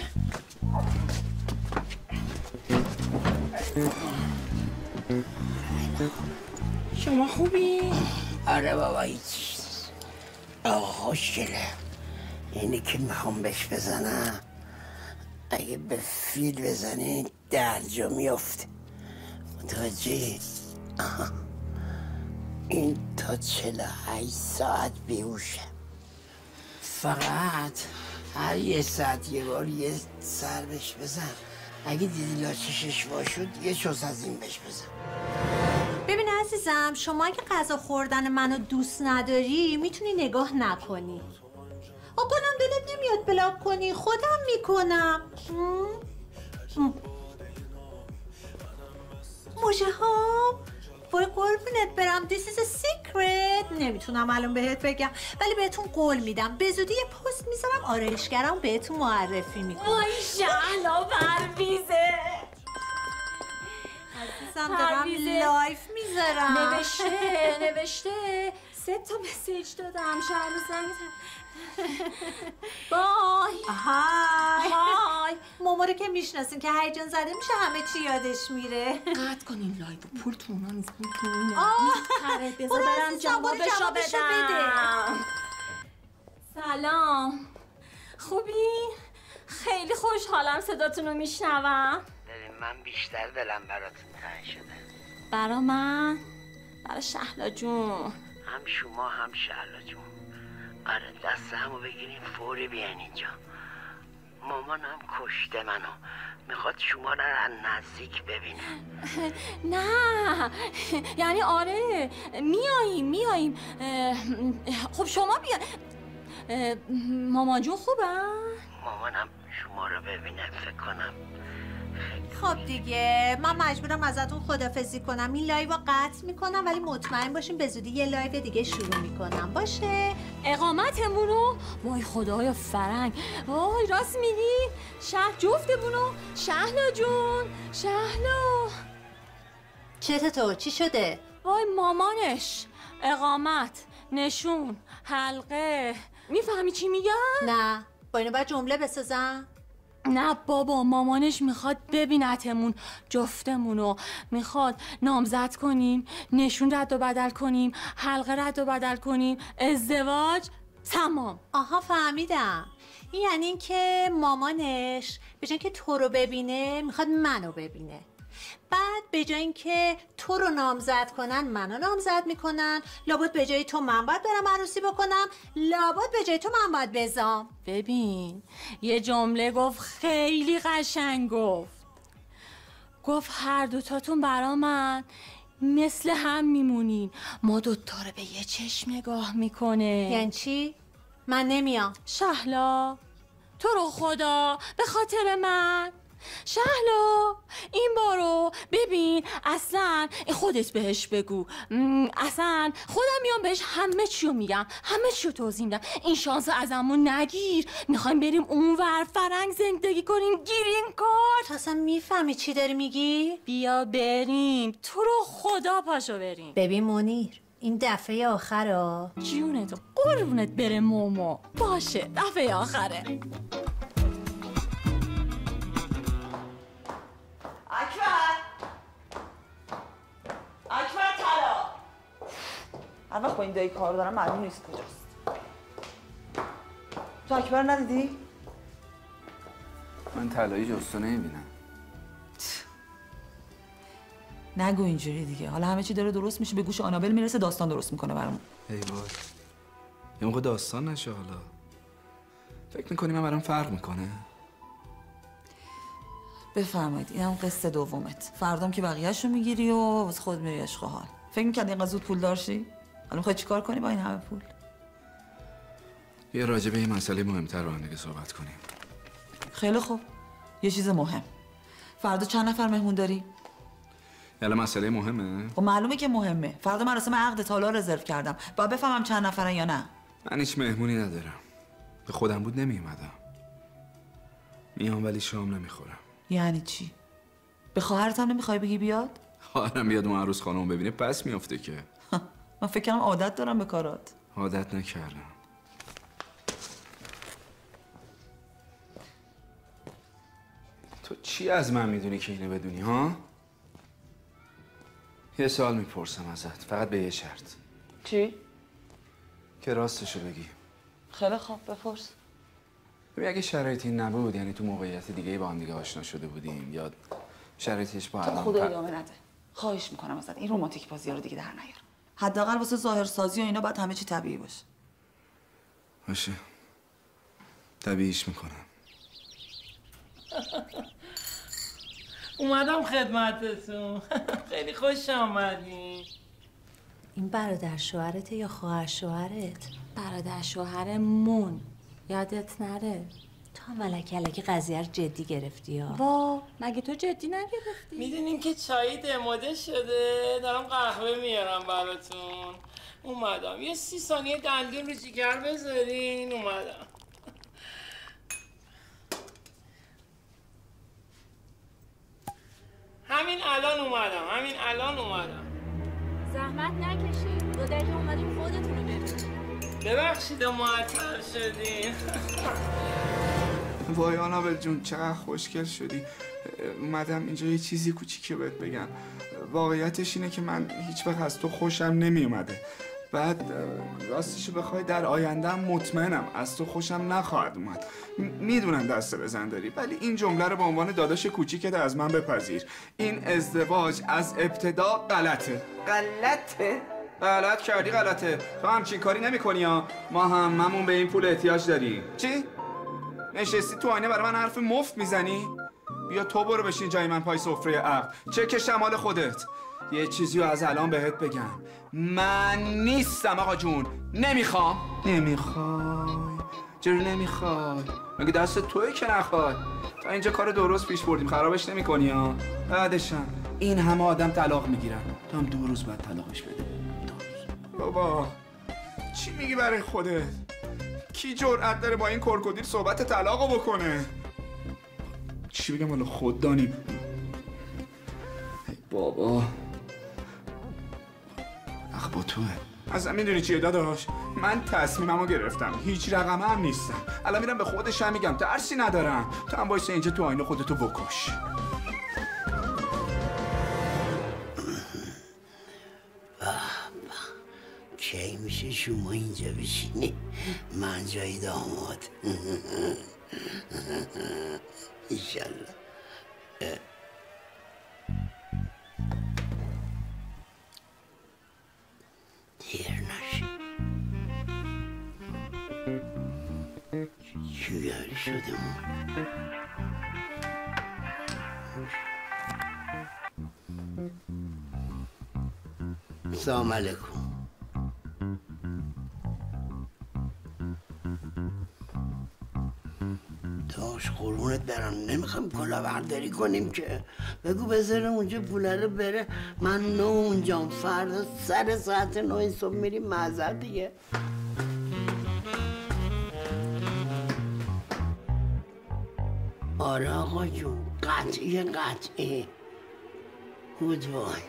Speaker 13: شما خوبی؟
Speaker 9: آره بابا هیچ. آقا خوشگله. اینی که میخوام بهش بزنم اگه به فیل بزنی درجا میفته. متوجهی؟ این تا 48 ساعت بیهوشه. فقط هر 1 ساعت یه بار یه سر بهش بزن. اگه دیدی لاچشش وا شد یه چوس از این بهش بزن.
Speaker 5: ببین عزیزم، شما اگه غذا خوردن منو دوست نداری میتونی نگاه نکنی. گلم دلت نمیاد بلاک کنی، خودم میکنم. موجه ها وای قربونت برم، this is a secret. نمیتونم الان بهت بگم ولی بهتون قول میدم به زودی یه پست میذارم، آرایشگرم بهتون معرفی میکنم.
Speaker 6: وای شهلا پرویزه
Speaker 5: عزیزم دارم لایف میذارم.
Speaker 6: نوشته 3 تا مسیج دادم. شهلا زنگ بای.
Speaker 5: های مامارو که میشناسین که هیجان زده میشه همه چی یادش میره.
Speaker 6: قطع کنین لایو پول تو اونا نیست.
Speaker 5: آره
Speaker 6: بذار برم جوابشو بدم. سلام خوبی؟ خیلی خوشحالم صداتون رو میشنوم.
Speaker 9: ببین من بیشتر دلم براتون تنگ شده.
Speaker 6: برا من؟ برا شهلا جون؟
Speaker 9: هم شما هم شهلا جون. آره دست همو بگیریم فوری بیاین اینجا. مامانم کشته منو، میخواد شما رو از نزدیک ببینه.
Speaker 6: نه یعنی آره میاییم. خب شما بیا. مامان جون خوبه؟
Speaker 9: مامانم شما رو ببینه فکر کنم.
Speaker 5: خب دیگه من مجبورم ازتون خدافظی کنم. این لایو رو قطع میکنم ولی مطمئن باشین به زودی یه لایو دیگه شروع میکنم. باشه؟
Speaker 6: اقامتمونو؟ وای خدایا فرنگ. وای راست میگی؟ شهر جفتمونو؟ شهلا جون شهلا
Speaker 5: چته چی شده؟
Speaker 6: وای مامانش اقامت نشون حلقه. میفهمی چی میگم؟
Speaker 5: نه با اینو باید جمله بسازم؟
Speaker 6: نه بابا مامانش میخواد ببینتمون جفتمونو، میخواد نامزد کنیم، نشون رد و بدل کنیم، حلقه رد و بدل کنیم، ازدواج تمام.
Speaker 5: آها فهمیدم. این یعنی این که مامانش به جای اینکه تو رو ببینه میخواد منو ببینه. بعد به جای اینکه تو رو نامزد کنن منو نامزد میکنن. لابد به جای تو من باید برم عروسی بکنم، لابد به جای تو من باید بزام.
Speaker 6: ببین یه جمله گفت خیلی قشنگ گفت هر دوتاتون برا من مثل هم میمونین، ما دوتا رو به یه چشم نگاه میکنه.
Speaker 5: یعنی چی؟ من نمیام.
Speaker 6: شهلا تو رو خدا به خاطر من شهلا این بارو ببین، اصلا خودت بهش بگو، اصلا خودم میام بهش همه چیو میگم، همه چیو توضیح میدم. این شانس ازمون نگیر، میخوایم بریم اونور فرنگ زندگی کنیم، گیرین کار.
Speaker 5: تو اصلا میفهمی چی داری میگی؟
Speaker 6: بیا بریم، تو رو خدا پاشو بریم.
Speaker 5: ببین منیر این دفعه آخره.
Speaker 6: جونتو قربونت بره مومو. باشه دفعه آخره.
Speaker 3: اکبر طلا. هر وقت با این دایی کار دارم معلوم نیست کجاست. تو اکبر ندیدی؟
Speaker 10: من طلایی جستو نمیبینم.
Speaker 3: نگو اینجوری دیگه. حالا همه چی داره درست میشه، به گوش آنابل میرسه، داستان درست میکنه برامون.
Speaker 10: ای وای یه موقع داستان نشه. حالا فکر میکنی من برام فرق میکنه؟
Speaker 3: بفرمایید اینم قصه دومت. فردام که بقیه‌شو میگیری و واسه خود میری عشق و حال. فکر می‌کردی اینقدر زود پول دارشی؟ حالا می‌خوای چیکار کنی با این همه پول؟
Speaker 10: یه راجع به این مسئله مهمتر با هم دیگه صحبت کنیم.
Speaker 3: خیلی خوب. یه چیز مهم. فردا چند نفر مهمون داری؟
Speaker 10: یالا مسئله مهمه؟
Speaker 3: خب معلومه که مهمه. فردا مراسم عقد تالا رزرو کردم. باید بفهمم چند نفرن یا نه.
Speaker 10: من هیچ مهمونی ندارم. به خودم بود نمیومدم. میام ولی شام نمیخورم.
Speaker 3: یعنی چی؟ به خواهرت هم نمیخوای بگی بیاد؟
Speaker 10: خواهرم بیاد اون عروس خانم ببینه پس میافته که.
Speaker 3: من فکر کنم عادت دارم به کارات.
Speaker 10: عادت نکردم. تو چی از من میدونی که اینو بدونی ها؟ یه سوال میپرسم ازت، فقط به یه شرط.
Speaker 3: چی؟
Speaker 10: که راستشو بگی.
Speaker 3: خیلی خوب، بپرس.
Speaker 10: ببین اگه شرایطی نبود، یعنی تو موقعیت دیگه با هم دیگه آشنا شده بودیم یا شرایطش با
Speaker 3: تو خدا ادامه نده. خواهش میکنم ازت این رمانتیک بازی رو دیگه در نیار. حداقل واسه ظاهرسازی و اینا باید همه چی طبیعی باشه.
Speaker 10: باشه. طبیعیش میکنم.
Speaker 13: اومدم خدمتتون. خیلی خوش آمدین.
Speaker 5: این برادر شوهرته یا خواهر شوهرت؟
Speaker 6: برادر شوهرمون، یادت نره.
Speaker 5: تا ملک الکی قضیه رو جدی گرفتی یا؟
Speaker 6: وا مگه تو جدی نگرفتی؟
Speaker 13: میدونین که چایی دموده شده، دارم قهوه میارم براتون. اومدم یه 30 ثانیه دندون رو جیگر بذارین. اومدم. همین الان اومدم.
Speaker 6: زحمت نکشید. 2 دقیقه اومدیم خودتون رو ببینید.
Speaker 13: ببخشید معطل شدین.
Speaker 10: وای آنابل جون چقدر خوشگل شدی. اومدم اینجا یه چیزی کوچیکی بهت بگم. واقعیتش اینه که من هیچ وقت از تو خوشم نمی اومده. بعد راستشو بخوای در آیندهم مطمئنم از تو خوشم نخواهد اومد. میدونم دست بزن داری، ولی این جمله رو به عنوان داداش کوچیکت از من بپذیر. این ازدواج از ابتدا غلطه.
Speaker 1: غلطه؟
Speaker 10: غلط کردی غلطه. تو همچین کاری نمی‌کنی ها. ما هممون به این پول احتیاج داریم. چی؟ نشستی تو آینه برای من حرف مفت میزنی؟ بیا تو برو بشین جای من پای سفره عقد. چک شمال خودت. یه چیزی رو از الان بهت بگم. من نیستم آقا جون. نمیخوام. نمیخوای؟ چرا نمیخوای؟ مگه دست توی که نخوای؟ تا اینجا کار درست پیش بردیم، خرابش نمی‌کنی ها. بعدشم این همه آدم طلاق میگیرن، تو هم 2 روز بعد طلاقش بده. 2 روز. بابا چی میگی برای خودت؟ کی جرأت داره با این کرکودیل صحبت طلاقو بکنه؟ چی بگم والا خوددانی. ای بابا اخ با توه. اصلا میدونی چیه داداش؟ من تصمیممو گرفتم، هیچ رقمه هم نیستم. الان میرم به خودش هم میگم ترسی ندارم. تو هم وایسا اینجا تو آینه خودتو بکش.
Speaker 9: کی میشه شما اینجا بشینی؟ من جای داماد. ایشالله. دیر نشی. چیگاری شده سلام علیکم. داش قربونت برم، نمیخوام کلاهبرداری کنیم که. بگو بذاره اونجا پوله رو بره، من نه اونجام. فردا سر ساعت 9 صبح میریم معذر دیگه. آره آقا جون، قطعی. گود بای.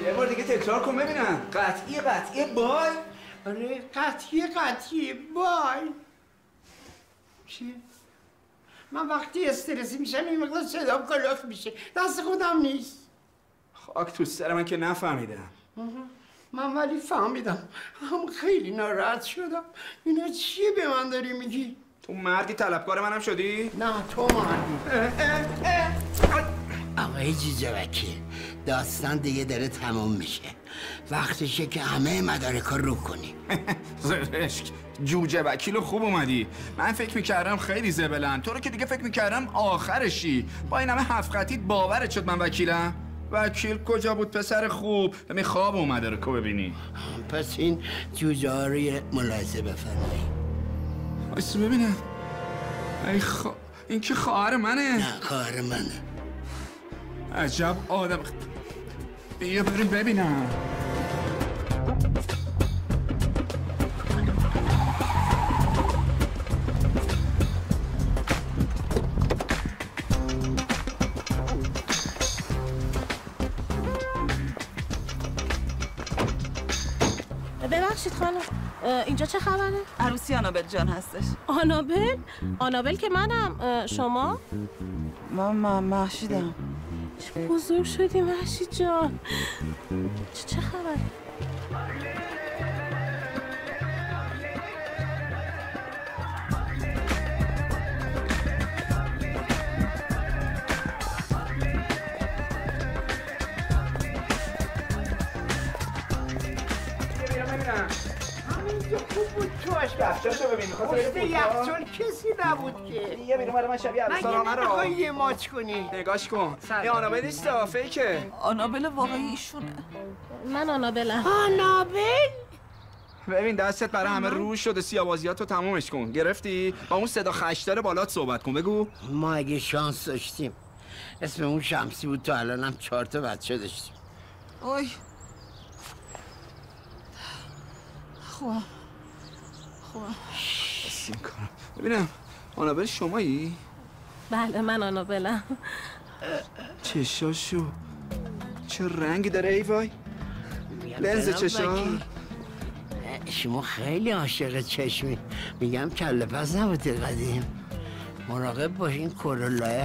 Speaker 1: یه بار دیگه تکرار کن ببینم. قطعی بای.
Speaker 9: آره قطعی بای. چیه؟ من وقتی استرسی میشم این مقدار صدام کلاف میشه، دست خودم نیست.
Speaker 10: خاک تو سر من که نفهمیدم.
Speaker 9: من ولی فهمیدم، هم خیلی ناراحت شدم. اینا چیه به من داری میگی؟
Speaker 10: تو مردی طلبکار منم شدی؟
Speaker 9: نه تو مردی. آقای جوجه داستان دیگه داره تموم میشه. وقتشه که همه مدارکا رو کنی.
Speaker 10: زرشک جوجه وکیل خوب اومدی. من فکر میکردم خیلی زبلن، تو رو که دیگه فکر میکردم آخرشی. با این همه هفت خطیت باورت شد من وکیلم؟ وکیل کجا بود پسر خوب؟ می خواب اومده رو ببینی.
Speaker 9: پس این جوجه ها رو یه ملاحظه بفرمایی.
Speaker 10: بایسته ببینم. این که خواهر منه.
Speaker 9: نه خواهر منه.
Speaker 10: عجب آدم. بیا بریم ببینم.
Speaker 6: ببخشید خانم، اینجا چه خبره؟
Speaker 3: عروسی آنابل جان هستش.
Speaker 6: آنابل که منم. شما؟
Speaker 3: من محشیدم.
Speaker 6: چه بزرگ شدی مهشید جان. چه خبره؟
Speaker 1: کفشاشو ببین
Speaker 9: پشت یخچال کسی نبود که.
Speaker 1: یه بیرون برای من شبیه عروسارامه رو.
Speaker 9: مگه نمیخوای یه ماچ کنی؟
Speaker 1: نگاش کن. این آنابل نیست فیکه.
Speaker 3: آنابل واقعی ایشونه.
Speaker 6: من آنابلم.
Speaker 9: آنابل؟
Speaker 1: ببین دستت برای همه روش شده، سیاوازیاتو تمومش کن. گرفتی؟ با اون صدا خشدار بالات صحبت کن. بگو.
Speaker 9: ما اگه شانس داشتیم اسم اون شمسی بود تا الانم 4 تا بچه داشتیم.
Speaker 3: اوی
Speaker 10: خوبم ببینم آنابل شمایی؟
Speaker 6: بله من آنابلم.
Speaker 10: چشاشو چه رنگی داره ای وای؟ لنز چشا؟
Speaker 9: شما خیلی عاشق چشمی. میگم کله پس نبودی قدیم. مراقب باش این کورولای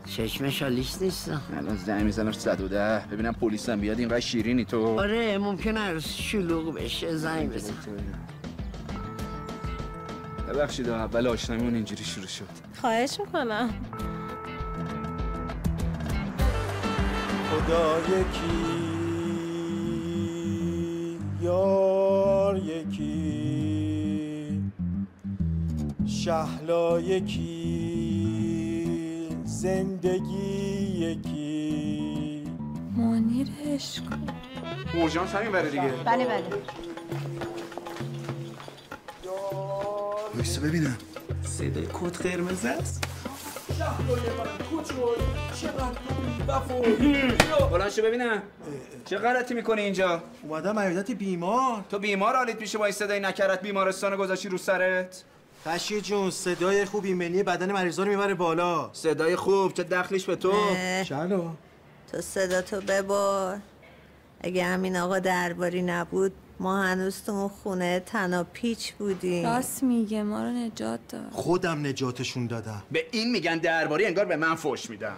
Speaker 9: چشمش حالیش نیستم.
Speaker 1: الان زنگ میزنم 110 ببینم پلیسم بیاد. اینقدر شیرینی تو.
Speaker 9: آره ممکنه شلوغ بشه. زنگ بزن.
Speaker 10: ببخشید اول آشنایمون اینجوری شروع شد.
Speaker 6: خواهش میکنم.
Speaker 14: خدا یکی یار یکی شهلا یکی زندگی یکی.
Speaker 6: منیر عشق
Speaker 1: اورژانس همین بره دیگه.
Speaker 5: بله بله.
Speaker 10: بایسته ببینم.
Speaker 2: صدای کت قرمز است.
Speaker 1: بلند شو ببینم. چه غلطی میکنی اینجا؟
Speaker 11: اومدم عیادت بیمار.
Speaker 1: تو بیمار حالیت میشه با این صدای نکرت بیمارستان گذاشتی رو سرت؟
Speaker 11: تشیه جون صدای خوب ایمنی بدن مریضا رو میبره بالا.
Speaker 1: صدای خوب چه دخلش به تو؟
Speaker 11: چلو
Speaker 5: تو صداتو ببر. اگه همین آقا درباری نبود ما هنوز تو اون خونه تنها پیچ بودیم.
Speaker 6: راست میگه ما رو نجات داد.
Speaker 11: خودم نجاتشون دادم.
Speaker 1: به این میگن درباری، انگار به من فحش میدم.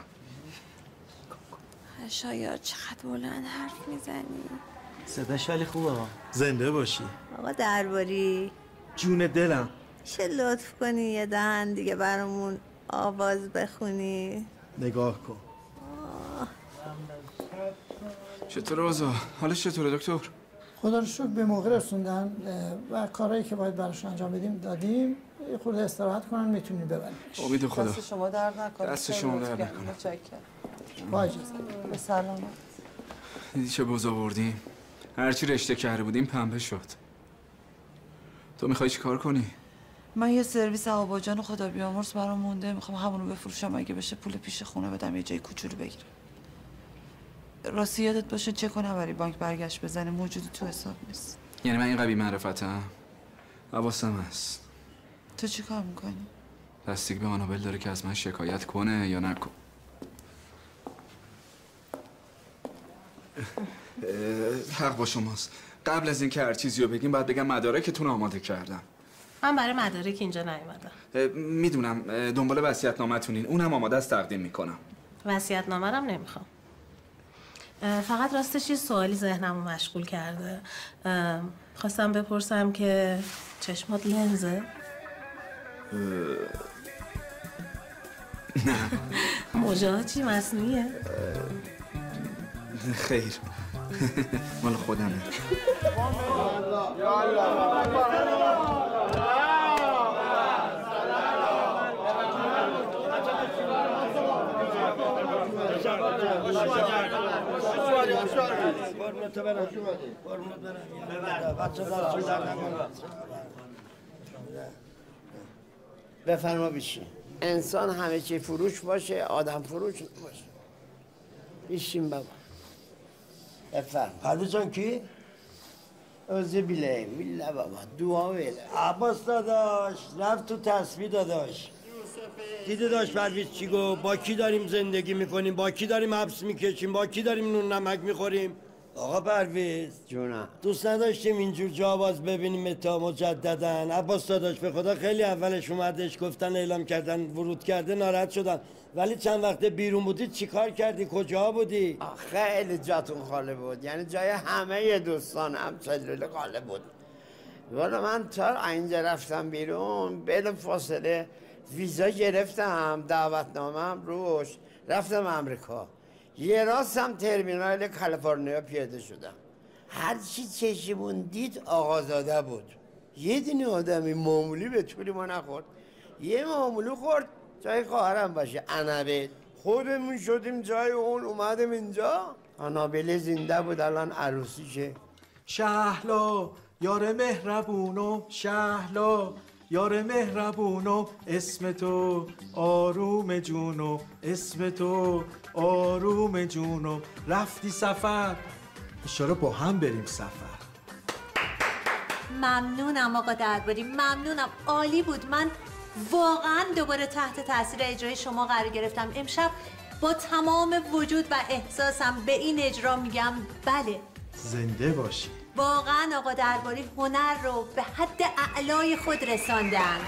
Speaker 6: شاید چقدر بلند حرف میزنی.
Speaker 2: صداش ولی خوبه.
Speaker 11: زنده باشی
Speaker 5: آقا درباری.
Speaker 11: جون دلم.
Speaker 5: چه لطف کنی یه دهن دیگه برامون آواز بخونی.
Speaker 11: نگاه کن.
Speaker 10: چطور اوضاع؟ حالش چطوره دکتر؟
Speaker 15: خدا رو شکر به موقع رسوندن و کارهایی که باید براش انجام بدیم دادیم. یه خورده استراحت کنن میتونیم ببریم.
Speaker 10: امید خدا.
Speaker 3: دست شما درد نکنه.
Speaker 10: دست شما درد نکنه.
Speaker 15: با اجازه.
Speaker 3: به سلامت.
Speaker 10: دیدی چه بوز آوردیم؟ هرچی رشته کرده بودیم پنبه شد. تو میخوای چی کار کنی؟
Speaker 3: من یه سرویس آباجان خدا بیامرز برام مونده. میخوام همونو بفروشم اگه بشه پول پیش خونه بدم یه جای کوچولو بگیرم. راستی یادت باشه چک نبری بانک برگشت بزنه موجودی تو حساب نیست.
Speaker 10: یعنی من این قوی معرفتم؟ حواسم هست.
Speaker 3: تو چی کار میکنی؟
Speaker 10: دستیگ به آنابل داره که از من شکایت کنه یا نکن. حق با شماست. قبل از اینکه هر چیزی رو بگیم باید بگم مدارکتون آماده کردم.
Speaker 6: من برای مدارک اینجا نیومدم.
Speaker 10: میدونم دنبال وصیت‌نامه‌تونین. اونم آماده است تقدیم میکنم.
Speaker 6: وصیت‌نامه رو نمیخوام. فقط راستش یه سوالی ذهنمو مشغول کرده. خواستم بپرسم که چشمات لنزه؟
Speaker 10: نه.
Speaker 6: موجه‌ها چی مصنوعیه؟
Speaker 10: خیر. مال خودمه.
Speaker 9: بفرما بیشین. انسان همه چی فروش باشه آدم فروش باشه. بیشین بابا. بفرما.
Speaker 16: پرویز جان کی؟
Speaker 9: اوزی بیله بابا دعا ویله.
Speaker 16: عباس داداش رفت تو تسبیح داداش. دیده داشت پرویز چی گفت؟ با کی داریم زندگی میکنیم؟ با کی داریم حبس میکشیم؟ با کی داریم نون نمک میخوریم؟ آقا پرویز
Speaker 11: جونم
Speaker 16: دوست نداشتیم اینجور جا باز ببینیم تا مجددن. عباس داداش به خدا خیلی اولش اومدش گفتن اعلام کردن ورود کرده ناراحت شدن، ولی چند وقت بیرون بودی چیکار کردی؟ کجا بودی؟
Speaker 9: خیلی جاتون خالی بود، یعنی جای همه دوستان هم سلول خالی بود. والا من تا اینجا رفتم بیرون بلا فاصله ویزا گرفتم، دعوتنامه‌ام روش، رفتم امریکا. یه راستم ترمینال کالیفرنیا پیاده شدم. هر چی چشمون دید آقازاده بود. یه دونه آدمی معمولی به طولی ما نخورد. یه معمولی خورد جای خواهرم باشه، انابل. خودمون شدیم جای اون، اومدیم اینجا. انابل زنده بود، الان عروسیشه.
Speaker 11: شهلا یار مهربونو، شهلا یار مهربونو، اسم تو آروم جونو، اسم تو آروم جونو، رفتی سفر اشاره با هم بریم سفر.
Speaker 5: ممنونم آقا درباری، ممنونم، عالی بود. من واقعا دوباره تحت تاثیر اجرای شما قرار گرفتم امشب. با تمام وجود و احساسم به این اجرا میگم بله،
Speaker 11: زنده باشی.
Speaker 5: واقعا آقا درباری هنر رو به حد اعلای خود رساندن.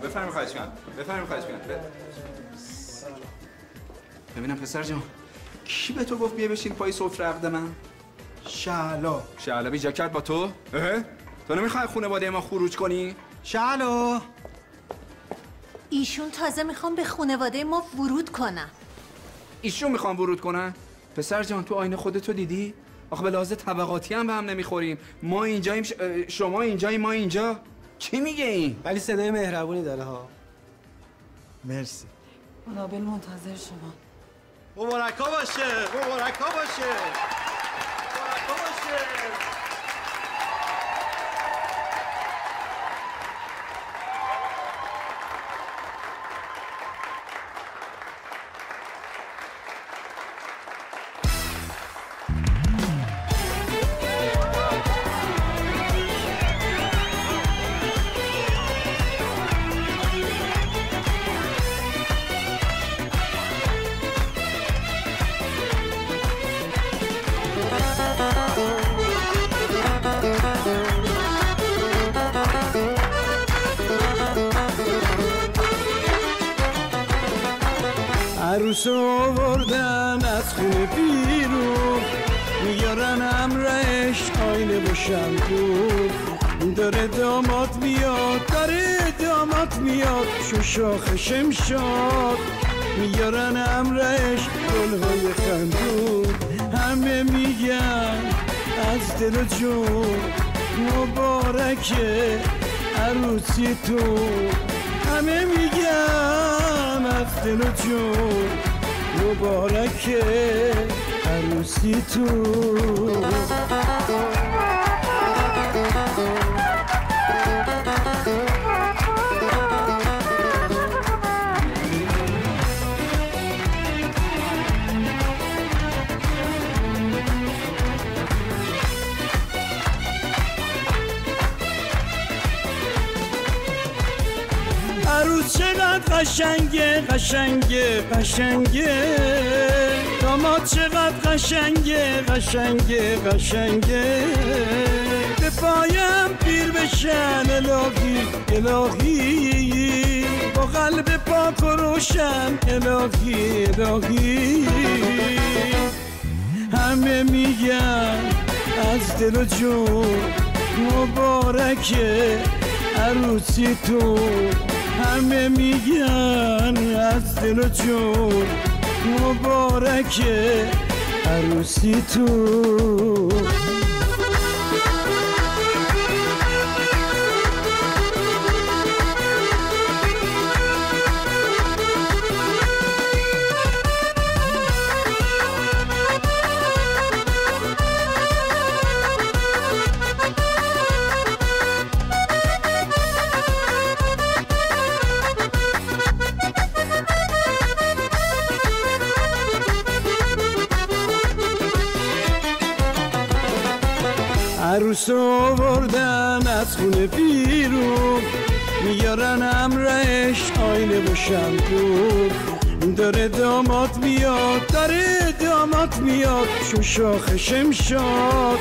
Speaker 10: بفرمایید خواهش کنم. بفرمایید خواهش کنم. ببینم پسر جان، کی به تو گفت بیا بشین پای سفره عقد من؟
Speaker 11: شعلا.
Speaker 10: شعلا بیجا کرد با تو؟ تو نمیخوای خانواده ما خروج کنی؟
Speaker 11: شعلا
Speaker 5: ایشون تازه میخوام به خانواده ما ورود کنن.
Speaker 10: ایشون میخوام ورود کنن؟ پسر جان تو آینه خودتو دیدی؟ آخه به لحاظ طبقاتی هم به هم نمیخوریم. ما اینجاییم شما اینجایی ما اینجا. چی میگه این؟
Speaker 2: ولی صدای مهربونی داره ها.
Speaker 11: مرسی.
Speaker 3: نابل منتظر شما.
Speaker 11: مبارکا باشه، مبارکا باشه، مبارکا باشه.
Speaker 14: عروس آوردن از خونه بیرون، میارن امرش آینه و شمدون. داره داماد میاد، داره داماد میاد، شو شاخش امشاد. میارن امرش گلهای خندون، همه میگن از دل و جون مبارکه عروسی تو. همه میگن از دل و جون مبارکه عروسی تو. عروس چقدر قشنگه قشنگه قشنگه، داماد چقدر قشنگه قشنگه قشنگه. به پایم پیر بشن الهی الهی، با قلب پاک و روشن الهی الهی. همه میگن از دل و جون مبارکه عروسی تو. همه میگن از دل و جون مبارکه عروسی تو. عروس آوردن از خونه بیرون، میارن همراهش آینه و شمپور. داره داماد میاد چون شاخ شمشاد،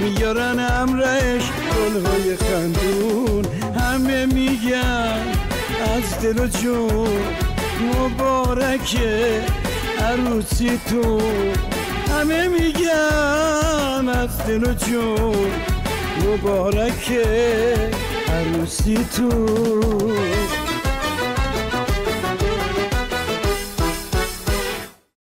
Speaker 14: میارن همراهش گلهای خندون. همه میگن از دل و جون مبارکه عروسی تو، همه میگن از دل و جون مبارکه عروسی تو.